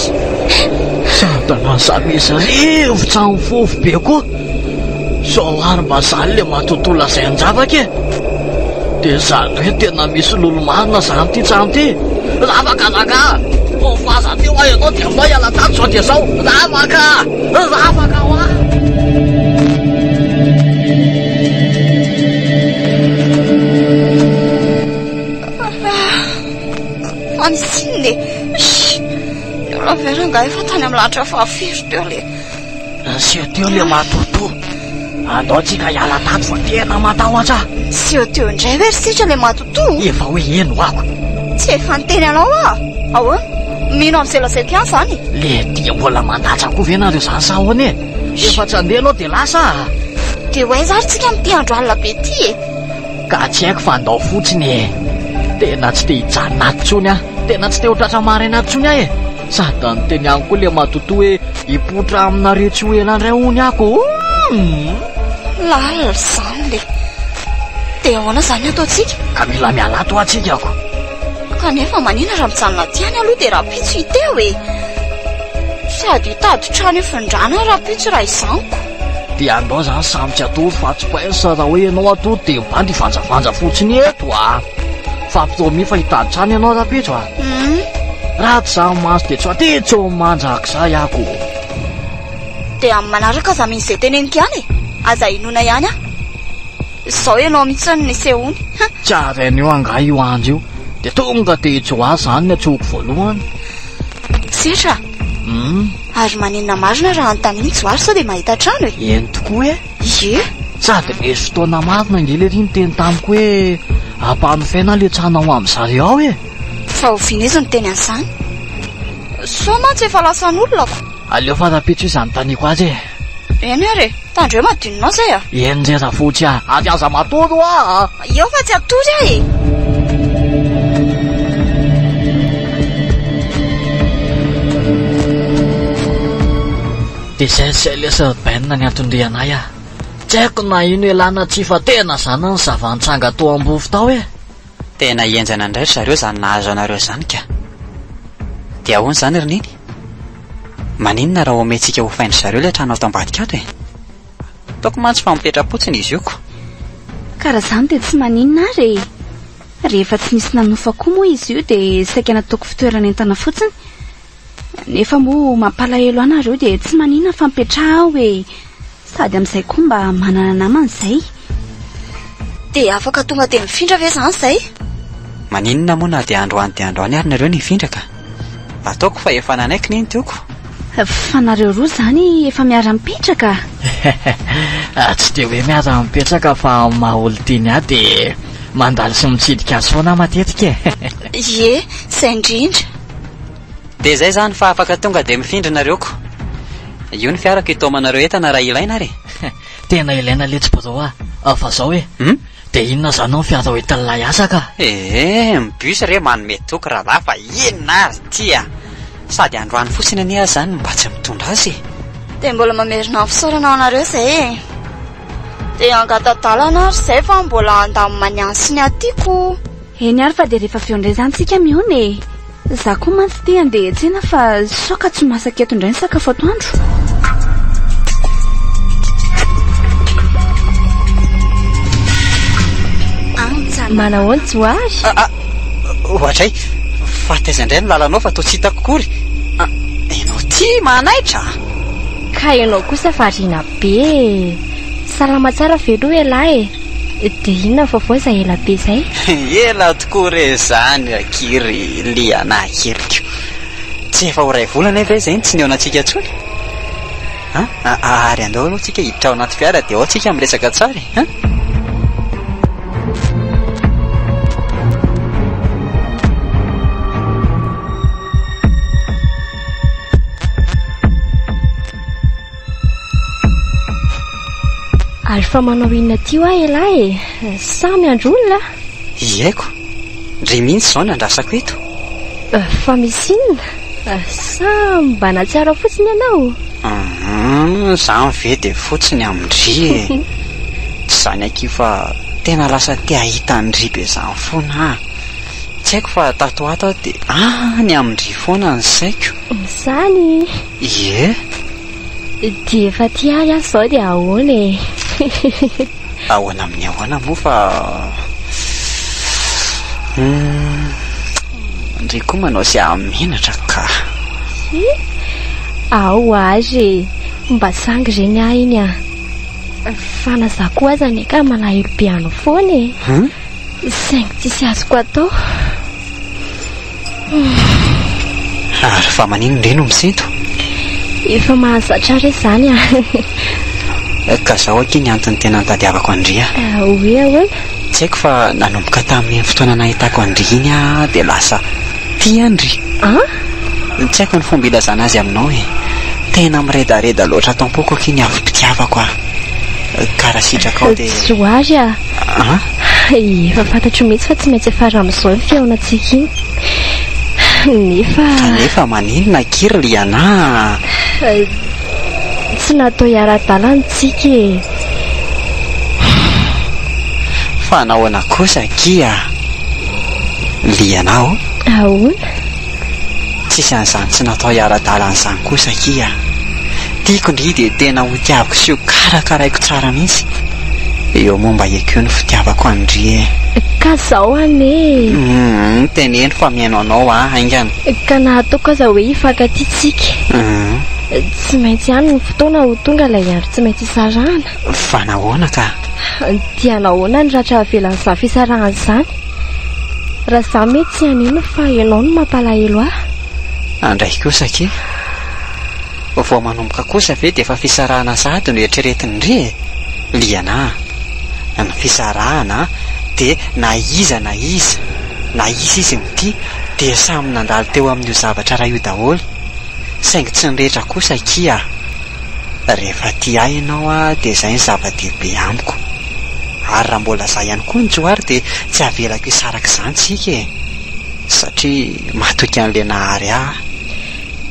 Speaker 6: Sady lasa misy rivotra ny fofo be koa. Sao ary mba zany le matotola zay an-javaka e. Dia zany hoe tena misy lolo marina zany ty trano ty. Ravaka zaka! Faza teo ahy ianao dia aminao hiala tato zao dia zao. Ravaka ho ahy!
Speaker 7: Ansinne. Eo veranga efa tany amin'ny lahatra fahafiry teo le.
Speaker 6: Sio teo le matoto. Andao tsika hiala tato fa tena matahotra.
Speaker 7: Sio teo indray ve ry sitra le matoto?
Speaker 6: Efa hoe eno ako.
Speaker 7: Tsy efa niteny anao a. Ahoana? Mino am'selaseka ihany zany.
Speaker 6: Le dia mbola mandatra koa ve nareo zany sa ahoana e? Efa tsy andeha anao dia lasa.
Speaker 7: Dia ho aiza ary tsika amin'ity andro alina be ty e.
Speaker 6: Ka tsy haiko fa andao fotsiny e. Tena tsy te hijanona ato tsony a. Tena tsy te ho tratra maraina ato tsony ahy e. Sady ny teny ihany koa le matoto hoe hipotra aminareo tsy ho elandray hony ako.
Speaker 7: Lalina zany le. Dia ahoana zany ataotsika?
Speaker 6: Ka mila miala ato atsika ako.
Speaker 7: Kanefa manina raha mijanona ty any aloha dia rapitso hiteo e. Sady hitady trano efindrana rapitso raha izaniko.
Speaker 6: Dia andao zany samy tsy atory fa tsy paisa raha hoe ianao atory dia mbandy vanjavanja fotsiny eto a. Fa mpitomi fa hitady trano ianao rapitso a. Raha tsy zany maso dia tsy atetsy mandraka zay ako.
Speaker 7: Dia amin'ny manaraka za mihin'izay teneniko ihany e. Aza inona ihany a. Zao ianao mihitsy nisehony.
Speaker 6: Tsarain'io anga io andro io dia tonga dia ho azy zany ny atsoko voalohany.
Speaker 7: Setra ary maninona marina raha anotany Joary sao dia mahita trano e.
Speaker 6: Eny tokoa e.
Speaker 7: Ie
Speaker 6: sady misy fotoana marina angely ery nyteny tamiko hoe ampanofaina le trano ao amin'ny zareo ao e.
Speaker 7: fa oviana izy ny teny an'izany. So mantsy efa lasan'olonako.
Speaker 6: Aleo farapetra izany taniko azy e.
Speaker 7: Eny ary tandreo madinonao zay a.
Speaker 6: Eny rera fotsy a avy aza matory a.
Speaker 7: Eo fa tsy atory a e.
Speaker 6: Dia zay lesa bainina ny atondrianay a. Tsy haiko na ino elana tsy fa tena zany ny zavantsanga tao ambofo tao e.
Speaker 4: Tena ienjana indray zareo zany nahazo anareo zany ka. Dia ahoana zany roniny? Maninona raha omentsika ho faindry zareo le trano ato ambadika ato e? Toko mantsy fa mipetra-potsiny izy io ko.
Speaker 3: Karaha zany dia tsy maninona ary. Rehefa tsy misy nanofa koa moa izy io dia saika nataoko fitoerana entana fotsiny. Nefa moa mampalahelo anareo dia tsy maninona fa mipetraha aho e. Sady amin'izay koa mba manana namana izay.
Speaker 7: Dia afaka tonga dia mifindra ve zany izay?
Speaker 4: Maninona moa na dia androany ary nareo ny hifindraka. Ataoko fa efa nanaiky niny tioko.
Speaker 3: Fa nareo roa zany efa miara-mipetraka.
Speaker 6: Tsy dia hoe miara-mipetraka fa maha-olon-teny ahy dia mandalo sy mitsidika azy foana matetika e.
Speaker 7: Ie izay indrindra.
Speaker 4: Dia izay zany fa afaka tonga dia mifindra nareo ko. Io ny fiarako itomanareo entana raha ilaina ary.
Speaker 6: Tena ilaina letsy bro a. Fa zao e. Dia inona zany ao fiara hoentin'ilay asa ka?
Speaker 4: Mibus re manome toky raha lafa inona ary tia. Sady androany fotsiny any azy zany mba tsy mitondra azy.
Speaker 7: Dia mbola mamerina fisaorana ao anareo izay e. Dia angatadalana ary izay fa mbola andamo maniansy ny atiako.
Speaker 3: Eny ary fa dia rehefa avy eo indray zany tsika miona e. Za koa mantsy tia andeha tsena fa soka tsy masaka eto indray ny sakafo atoandro.
Speaker 5: Manao ny Joary.
Speaker 4: Ohatray fa taiza indray ny lalanao fa toa tsy hitako kory. Ianao ty manaitra.
Speaker 5: Ka ianao kosa variana be. Salama tsara veloha elahy e. Dia inona vaovao izay ela be izay?
Speaker 4: Ela tokoa re zany akiry liana akiriko. Tsy efa ho ray volana ve izay tsy niona antsika tsony? Ary andao aloha tsika hiditra ao anaty fiara dia ao tsika miresaka tsara e.
Speaker 5: Ary fa manao inona tio aho elahy e. Samy androlona.
Speaker 4: Ieko. Ndry mihitsy izao nandrasako eto.
Speaker 5: Fa misy inona? Sa mba natsiaro fotsiny ianao?
Speaker 4: Zany ve dia fotsiny amindry e. Tsy zany aky fa tena lasa te ahita andry be zany foana. Tsy haiko fa tato ato dia ny amindry foana ny saiko.
Speaker 5: Zany.
Speaker 4: Ie.
Speaker 5: Dia efa ty ahy aho zao dia ahoana e.
Speaker 4: Ahoana amin'ny ahoana moa fa ndry koa manao sy ahamenatra ka.
Speaker 5: Ao azy mba sangy ireny ahy iny a. Fa na za koa azany ka malahelo be ano foana e. Saingy tsisy azoko atao.
Speaker 4: Ary fa manino indray no misento?
Speaker 5: Efa mahazatra re zany a.
Speaker 4: Ka zaho aky ny antony tena nitadiavako andry a.
Speaker 5: Oe ahoana?
Speaker 4: Tsy haiko fa nanomboka tamin'ny fotoana nahitako andry iny a dia lasa tia andry. Tsy haiko ny fomba ilazana azy aminao e. Tena miredareda loatra tampoko aky ny avy-pitiavako a. Karaha sitraka ao dia
Speaker 5: Joary a. Efa fantatro mihitsy fa tsy maintsy afara amin'izao ny fihaonantsika iny. Nefa
Speaker 4: maninona kiry liana.
Speaker 5: Tsy natao hiara-dalana tsika e.
Speaker 4: Fa nahoana kosa kia lianao?
Speaker 5: Ahoana?
Speaker 4: Tsisy an'izany tsy natao hiara-dalana izany kosa kia. Tiako indry dia tena ho tiavako sy ho karakaraiko tsara mihitsy. Eo momba eko ny fitiavako andry e.
Speaker 5: Ka zao ane.
Speaker 4: Teneno fa miainao aingana.
Speaker 5: Ka nahataoko aza hoe hifankaty tsika. Tsy maintsy ihany ny fotoana ho tonga ilay andro tsy maintsy isarahana.
Speaker 4: Fa nahoana ka?
Speaker 5: dia nahoana ny ratra velan'izany fisarahana izany? Raha za mety tsy hanino fa ianao no mampalahelo ahy.
Speaker 4: Andray kosa ke vao manomboka kosa ve dia efa fisarahana sady no eritreretiny ry liana ny fisarahana dia na iza izy mity dia samy nandalo teo amin'io zavatra raha io daholo saingy tsy nyrehetra kosa kia rehefa ty ahy ianao dia izay ny zava-dehibe amiko ary raha mbola za ihany koa ny tsoary dia tsy avelako isaraka izany tsika satria matoky an'le nahary ahy.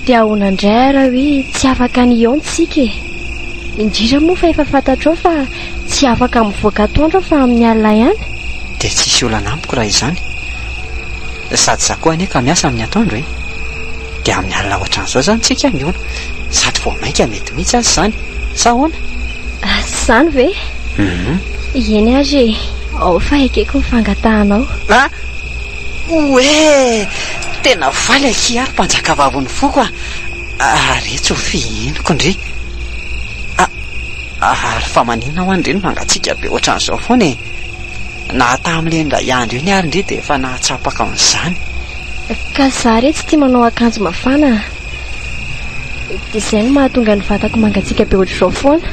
Speaker 5: Dia ahoana indray raha hoe tsy afaka niontsika indrindra moa fa efa fantatrao fa tsy afaka mivoaka atoandro fa amin'ny alina ihany.
Speaker 4: Dia tsisy olana amiko raha izany sady za koa anie ka miasa amin'ny atoandro dia amin'ny alina ohatran'izao zany tsika miona sady vao mainka mety mihitsy azy izany sa ahoana?
Speaker 5: Zany ve? Eny azy ao fa ekeko mifangatahanao.
Speaker 4: Oe tena valy aky ary mpanjaka vavony foko ary tsy ho fihinoko ndry ary fa maninona ho andry ny mangatsika be ohatran'izao foana na tamin'le ndray andro iny ary ndry dia efa nahatsapaka amin'izany.
Speaker 5: Ka za re tsy tia manao akanjo mafana dia izay no mahatonga ny vatako mangatsika be ohatr'izao foana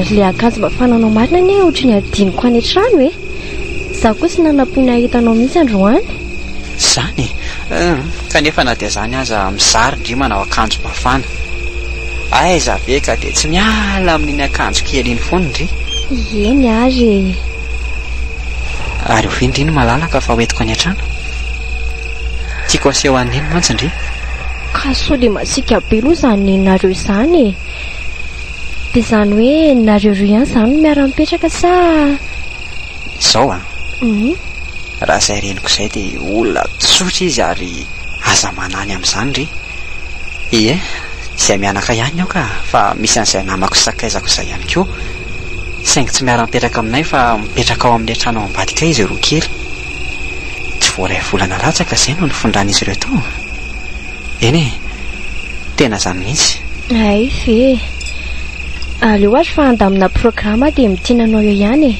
Speaker 5: ary le akanjo mafana anao marina anie ohatry ny adiniko any an-trano za koa sy nanam-poina hitanao mihitsy androany.
Speaker 4: Zany kanefa na dia zany aza mizary ndry manao akanjo mafana aiza be ka dia tsy miala amin'iny akanjo kely iny foana ndry.
Speaker 5: Eny ary
Speaker 4: ary ho indriny malalaka fa hoentiko any an-trano tiako aseho an'iny mantsy ndry.
Speaker 5: Ka sao dia masika be aloha izany neninareo izany dia izany hoe nareo roa ihany izany no miara-mipetraka sa
Speaker 4: zao raha izay reniko izay dia olona tsotra izy ary aza manany amin'izany ry. Ie izay mianaka ihany aho ka fa misy an'izay namako sakaizako izay ihany koa saingy tsy miara-mipetraka aminay fa mipetraka ao amin'ilay trano ambadika izy roa kely tsy voaray volana latsaka izay no nifondran'izy ireo tao. Eny tena izany mihitsy.
Speaker 5: Ay ve aleo ary fa andamina programa dia mitinanao eo ihany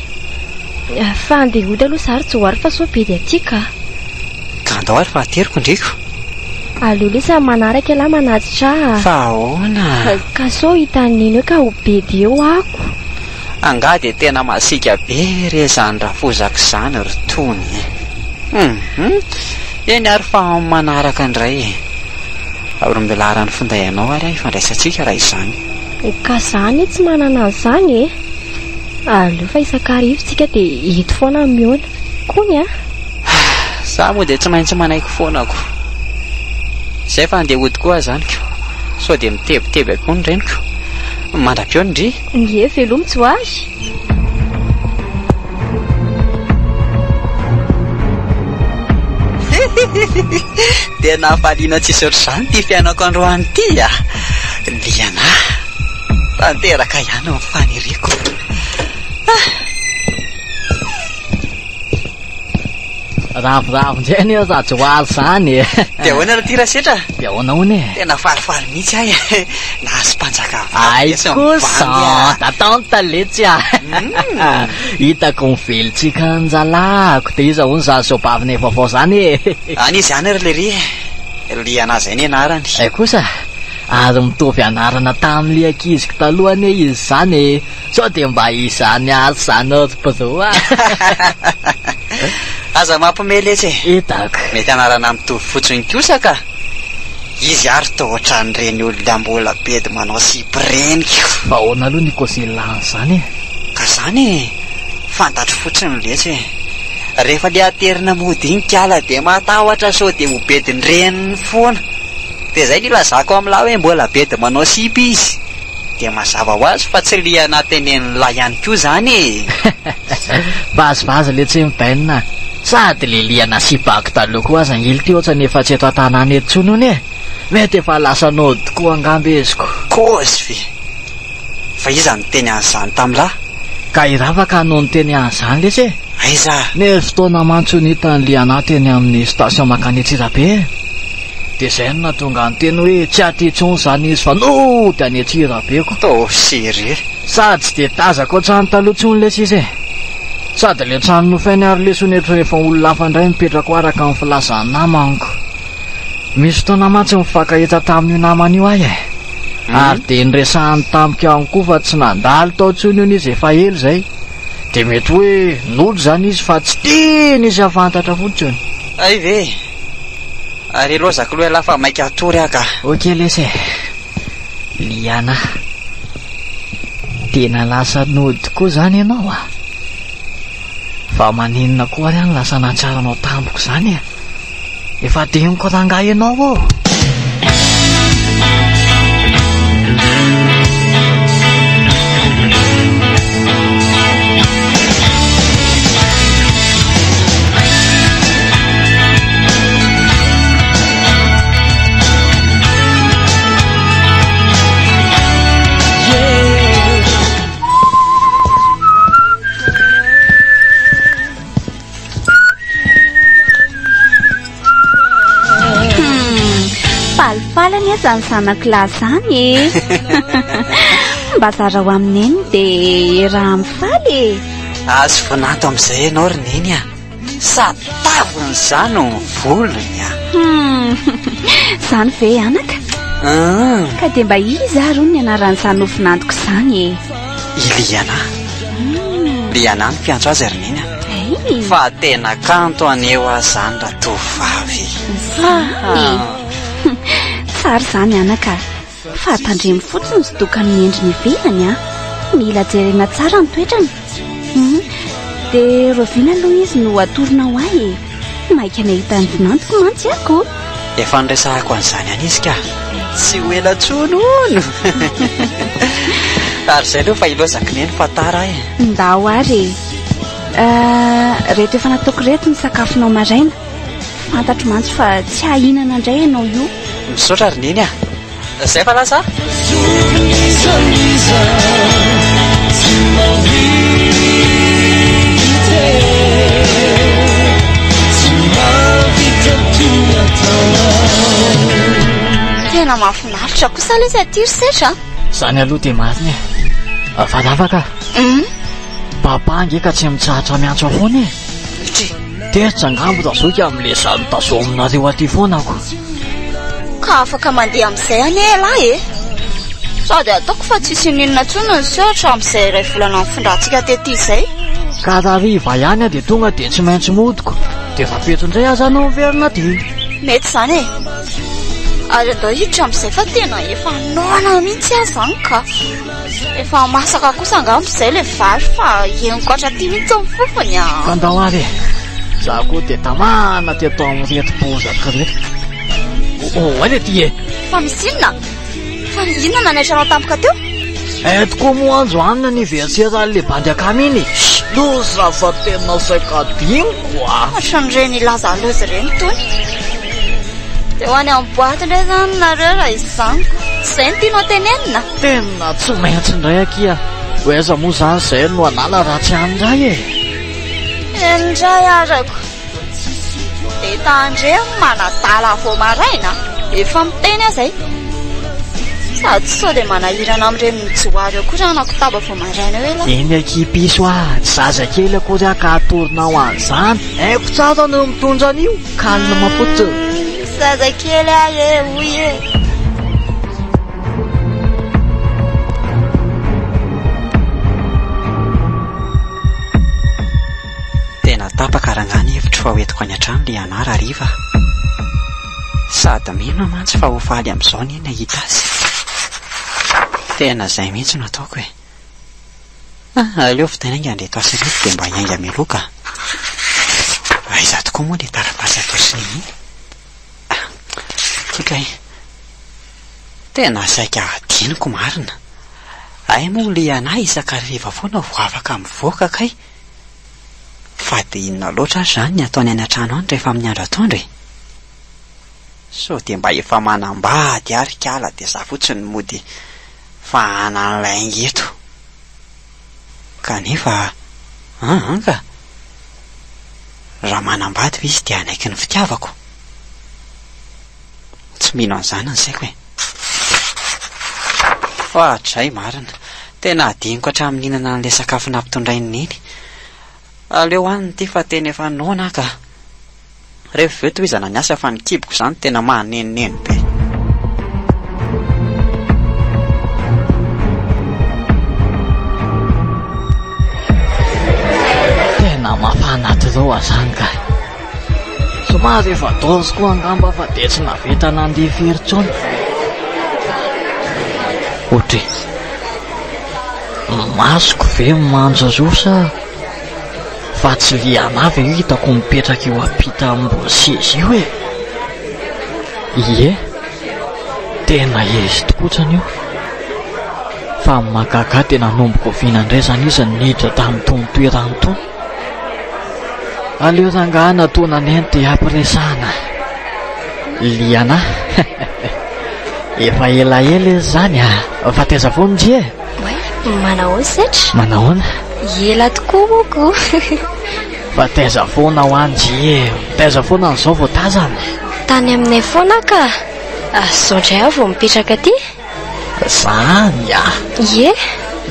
Speaker 5: fa andeha hody aloha zary tsy hoary fa sao be dia atika
Speaker 4: ka andao ary fa ateriko ndriko.
Speaker 5: Aleo lesa manaraka elahy manatitra
Speaker 4: fa ahoana
Speaker 5: ka sao hitan'iny eo ka ho be dia eo ako
Speaker 4: anga dia tena masika be re zany raha fozaka izany ry tony. Eny ary fa manaraka indray aorombelarany fondayanao ary ifandraisantsika raha izany.
Speaker 5: Ka zany tsy manana an'izany aleo fa isan-karivotsika dia hito foana miona kony
Speaker 4: za moa dia tsy maintsy manaiky foanako izay fa andeha hody koa zany ko sao dia mitebiteby akoa ny reniko mandra-peo ndry.
Speaker 5: Ie velomy tsy ho azy.
Speaker 4: Tena faliana tsisy ohatr'izany ty fiainako androany ty liana tanteraka ihany amin'ny faniriko.
Speaker 6: Ravoravo ndray anie za tsy ho azy izany
Speaker 4: dia ahoana raha ty raha setra
Speaker 6: dia ahoana hoany
Speaker 4: tena falifaly mihitsy ahy nahazo mpanjaka
Speaker 6: kosa datanta letsy hitako mivelontsika anjalahako dia izy ahoana za soapavina vaovao zany
Speaker 4: anizy ihany ary le ry liana zay ny anarany
Speaker 6: ay kosa ary mitovy anarana tamin'le ankiziko talohany izy zany sao dia mba izany azy zany otripazao
Speaker 4: aza mampiomeletsy
Speaker 6: hitako
Speaker 4: mety anarana mitovy fotsiny kosa ka izy ary toa ohatran'ireny olona mbola bedy manao sipireniko.
Speaker 6: Fa ahoana aloha ny kôselany zany
Speaker 4: ka zany fantatro fotsiny letsy rehefa le aterina mody iny kiala dia matahotra sao dia ho bediny reniny foana dia zay ny lazako amin'lahy hoe mbola bedy manao sipy izy dia mazava ho azy fa tsy lia anatenen'lahy ihany koa zany
Speaker 6: vazivazy le tsy mibainina sady le liana sipako taloha koa aza ngily ty ohatrany efa tsy eto an-tanàna eto tsony ony mety efa lasanao tokoa angamby eziko
Speaker 4: kôzy fe fa iza niteny an'izany tamin'lahy
Speaker 6: ka iravaka no niteny an'izany letsy
Speaker 4: aiza
Speaker 6: ne fotoana mantsony hitany liana teny amin'ny station makany Antsirabe dia izay no natonga ny teny hoe tsy aty intsony zany izy fa no dia any Antsirabeko
Speaker 4: to serie
Speaker 6: sady tsy dia tazako ohatrany talotsony le sisa e. Sady le trano nofainy ary lesony eto rehefa olona hafa indray mipetrako araka amin'ny filazany namaniko. Misy fotoana matsy mifakahita tamin'io namana io ahy e. Ary dia niresahany tamiko ihany koa fa tsy nandalo tao tsony io izy efa elo izay. Dia mety hoe nolo izany izy fa tsy tiany izy hafantatra fotsiny.
Speaker 4: Ay ve ary lozako loha lafa maika atory aka.
Speaker 6: Okey lesy Liana, tena lasa nody koa zany ianao a. Fa maninona koa ary any lasa natsaranao tamboko zany a. Efa diniko rangahy ianao ao.
Speaker 3: Palany zany zanak'lahy zany e. Mba zara ho amineny dia raha mifaly e.
Speaker 4: Azo vonato amin'izay ianao roneny a. Satavony izany ny volony a.
Speaker 3: Zany ve anaka? Ka dia mba izy ary hono ny anaran'izany ho finanantoko izany e.
Speaker 4: Iliana. Liana ny mpiantso azy roneny a. Fa tena kanto aneo azany raha tovavy.
Speaker 3: Tsara zany anaka, fa tandremy fotsiny sy dokany miendriny ivelany a. Mila jerena tsara ny toetrany. Dia rovina aloha izy no atoronao ahy e. Maika nahita ny vinantoko mantsy ako.
Speaker 4: Efa niresahako an'izany any izy ka. Tsy ho ela tsonono. Ary izay aloha fa ilozako neny fa tara e.
Speaker 3: Ndao ary rehetra efa nataoko reto ny sakafonao maraina. Fantatro mantsy fa tsy hahinana indray ianao io.
Speaker 4: Misaotra roneny a. Izay fa lasa?
Speaker 7: Tena mahafinaritra kosa ilay izy aty setra.
Speaker 6: Zany aloha dia marina e. Fa lafaka. Papangy ka tsy mitsahatra miantso foana e. Teritra angambo tazoky amin'ilay sady tazominareo aty foana ako.
Speaker 7: Ka afaka mandeha amin'izay any lahy e. Sady ataoko fa tsisy ninona tsony ny sehotra amin'izay iray volana mifindratsika tety izay.
Speaker 6: Ka raha riva ihany dia tonga dia tsy maintsy modiko. Dia efa petro indray aza no miverina ty.
Speaker 7: Mety zany e. Ary andao hiditra amin'izay fa tena efa noana mihitsy ahy zany ka. Efa masaka kosa angambo izay ilay vary fa hengokoatra ty mihitsy amin'ny fofony a.
Speaker 6: Ka andao ary za koa dia tamana ty atao amin'ny reto bozaka reto. Any ty e.
Speaker 7: Fa misy inona? Fa inona nanaitranao tampoka teo?
Speaker 6: Eto koa moa androanina ny verseran'le bandy akamy iny. Loza fa tena saikadiniko a.
Speaker 7: Ohatran'ireny ilaza lozy ireny tony. Dia ho any amin'ny boaty indray zany nareo raha izaniko. Izay no tianao tenenina.
Speaker 6: Tena tsy maintsy indray akia. Oeza moa zany izay no anala raha tsy andray e.
Speaker 7: Endray arako. Dia tandre manadala vao maraina. Efa miteny azay. Sady sao dia manahirana amin'ireny mijoary eo kosa anako taba vao maraina hoe la.
Speaker 6: Eny akipiso zazakely akory ka atorinao an'izany. Haiko tsara no mitondra an'io. Kalma fotsiny.
Speaker 7: Zazakely ahy e, hoy e.
Speaker 4: Tena tapaka rangany hevitro fa hoentiko any an-trano le anara hariva. Sady mino mantsy fa ho faly amin'izao ny eny hita azy. Tena izay mihitsy no ataoko e. Aleo fitaina inga andeto asereto dia mba hiainga miloka. Aiza tokoa moa le taratasy atao sy niny. Kikay. Tena saika adiniko marina. Ay moa le anahy isan-kariva foana vao afaka mivoaka kay. Fa dia inona loatra izany ny ataony any an-trano any rehefa amin'ny andro atoandro e. So dia mba efa manambady ary kala dia za fotsiny mody fa hanan'ilay eto. Kanefa ka raha manambady izy dia anaiky ny fitiavako. Tsy mino an'izany ny saiko e. Fa hatray marina. tena adiniko hatramin'inana an'ilay sakafo nampitondrainy neny. Aleo any ty fa tena efa noana ka. Rehefa avy eo tohizana ny asa fa ny kiboko izany tena mahanenoneny be.
Speaker 6: Tena mafana dao azany ka. Somary efa dosy koa angamba fa dia tsy navita nandeha firy tsony. Ohatra masoko ve manjozosa fa tsy liana avy io hitako mipetraka eo ampita ambony seza io e. Ie, tena izy tokotrany io. Fa mahagaga tena nomboko vinandray zany izy niditra tamin'itony toerany itony. Aleo rangahana tonaneny dia ampiresahana. Liana efa elaela izy zany fa taiza foana ndry e.
Speaker 5: Manahoana setra?
Speaker 6: Manahoana?
Speaker 5: Ela tokoa moko.
Speaker 6: Fa taiza foana ho an'dry e. Taiza foana n'izao vao tazana.
Speaker 5: Tany aminay foana ka. Zao indray aho vao mipetraka aty.
Speaker 6: Zany
Speaker 5: Ie.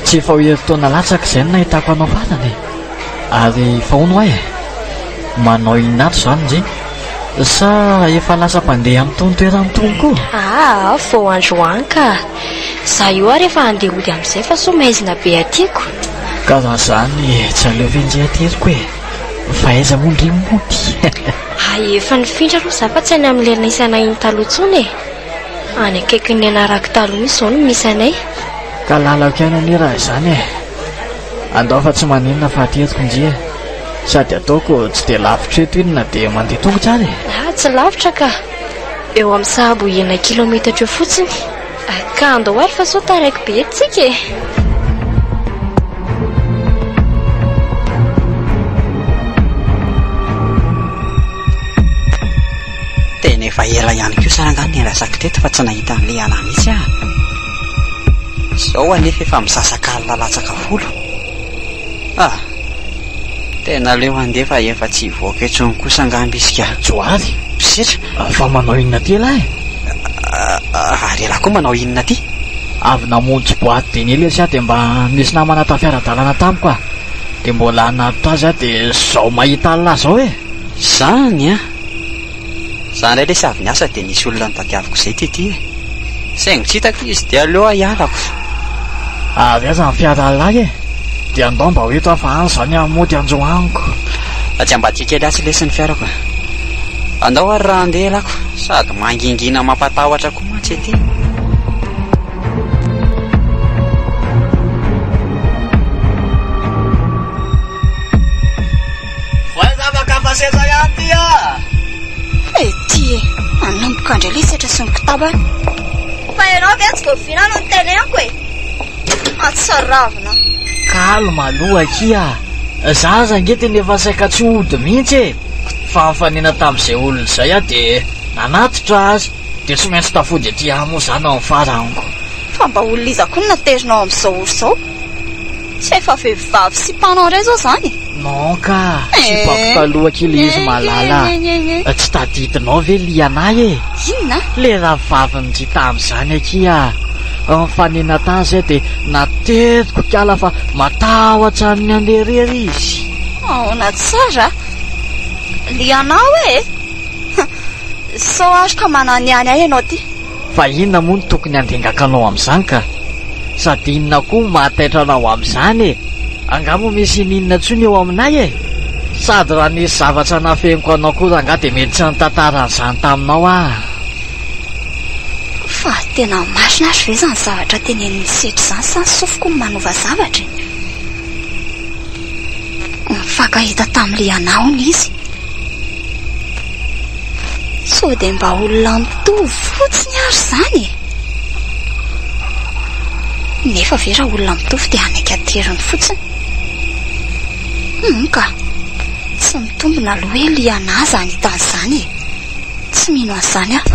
Speaker 6: Tsy efa herintaona latsaka izay no nahitako anao fatany. Ary fahono ahy manao inato zany ndry sa efa lasa mpandeha amin'itony toerany itony koa?
Speaker 5: Vao androany ka. Za io ary efa handeha hody amin'izay fa so maizina be atiako.
Speaker 6: Ka raha zany tsy aleo venjy ateriko e. Fa aiza moa ndry mody?
Speaker 5: Efa nifindra aloha za fa tsy any amin'ny lerana isana iny taloha tsony e. Any akaikin'ny anarako taloha misy zao no misy anay.
Speaker 6: Ka lalako ihany anie raha izany e. Andao fa tsy maninona fa ateriko ndry e. Sady ataoko tsy dia lavitra eto iny na dia mandeha tongotra ary e.
Speaker 5: Tsy lavitra ka. Eo amin'ny sahabo 1 kilometatra eo fotsiny. Ka andao ary fa so taraiky be etsika e.
Speaker 4: Tena efa ela ihany koa sarangany ny rasako teto fa tsy nahita an'ilay ana mihitsy aho. Izao anefa efa misasak'alina latsaka folo. Tena aleo handeha fa efa tsy hivoaka intsony kosa angamba izy ka.
Speaker 6: Joary
Speaker 4: Setra
Speaker 6: fa manao inona ty lahy?
Speaker 4: Ary ela koa manao inona ty?
Speaker 6: Avy namonjy boaty be ny ilay dia mba nisy namana tafiara-dalana tamiko a. Dia mbola nato azy dia zao mahita alina zao e.
Speaker 4: Zany Zany ilay sy avy ny asa dia nisy olona nitadiaviko izay ty e. Saingy tsy hitako izy dia aleo hialako.
Speaker 6: Ary aza ny fiara lahy e. Dia andao mba hoeto aho fa any zany mody androaniko.
Speaker 4: Tsy ambadika kely atsy lesy ny fiarako. Andao ary raha andeha elako sady mangingina mampatahotra koa mantsy ety.
Speaker 6: Voazavaka faseza ihany ty
Speaker 7: Ety nanomboka andray ilay setra sy ny kitabany. Fa ianao ve tsy voavina no ny tenenako e. Atsaravina.
Speaker 6: Kalma aloha kia. Zaza ngetiny efa saika tsy hody mihitsy e. Fa nifanena tamin'izay olona izay dia nanatitra azy. Dia tsy maintsy tafody aty amo zany ao amin'ny farango.
Speaker 7: Fa mba olona iza koa no naterinao amin'izao oro izao. Tsy efa vehivavy sy mpanao iray zao zany.
Speaker 6: Non ka, tsy pampitaloha kely izy malala. Tsy tadidinao ve lianahy e?
Speaker 7: Inona?
Speaker 6: Le rahavaviny tsy tamin'izany akia. Fanena tany izay dia nateriko kala fa matahotra amin'ny andeha rery izy.
Speaker 7: Ahoana tsara? Lianao e? Sao azo ka mananiany ahy ianao ty.
Speaker 6: Fa inona moa no tokony handingakanao amin'izany ka? Sady inona koa mahataitra anao amin'izany e? Angamo misy ninona tsony eo aminay e? Sady raha nisy zavatra nafeniko anao koa anga dia mety tsy nitataranyizany taminao
Speaker 7: Fa tena masina azy ve zany zavatra tenenin'ny setra izany sa ny sofiko ny manova zavatra. Fakahita tamin'ilay anaony izy. So dia mba olona mitovy fotsiny ary zany e. Nefa ve raha olona mitovy dia anaiky ateriny fotsiny. Ka tsy mitombina aloha hoe liana zany hitan'izany e. Tsy mino an'izany aho.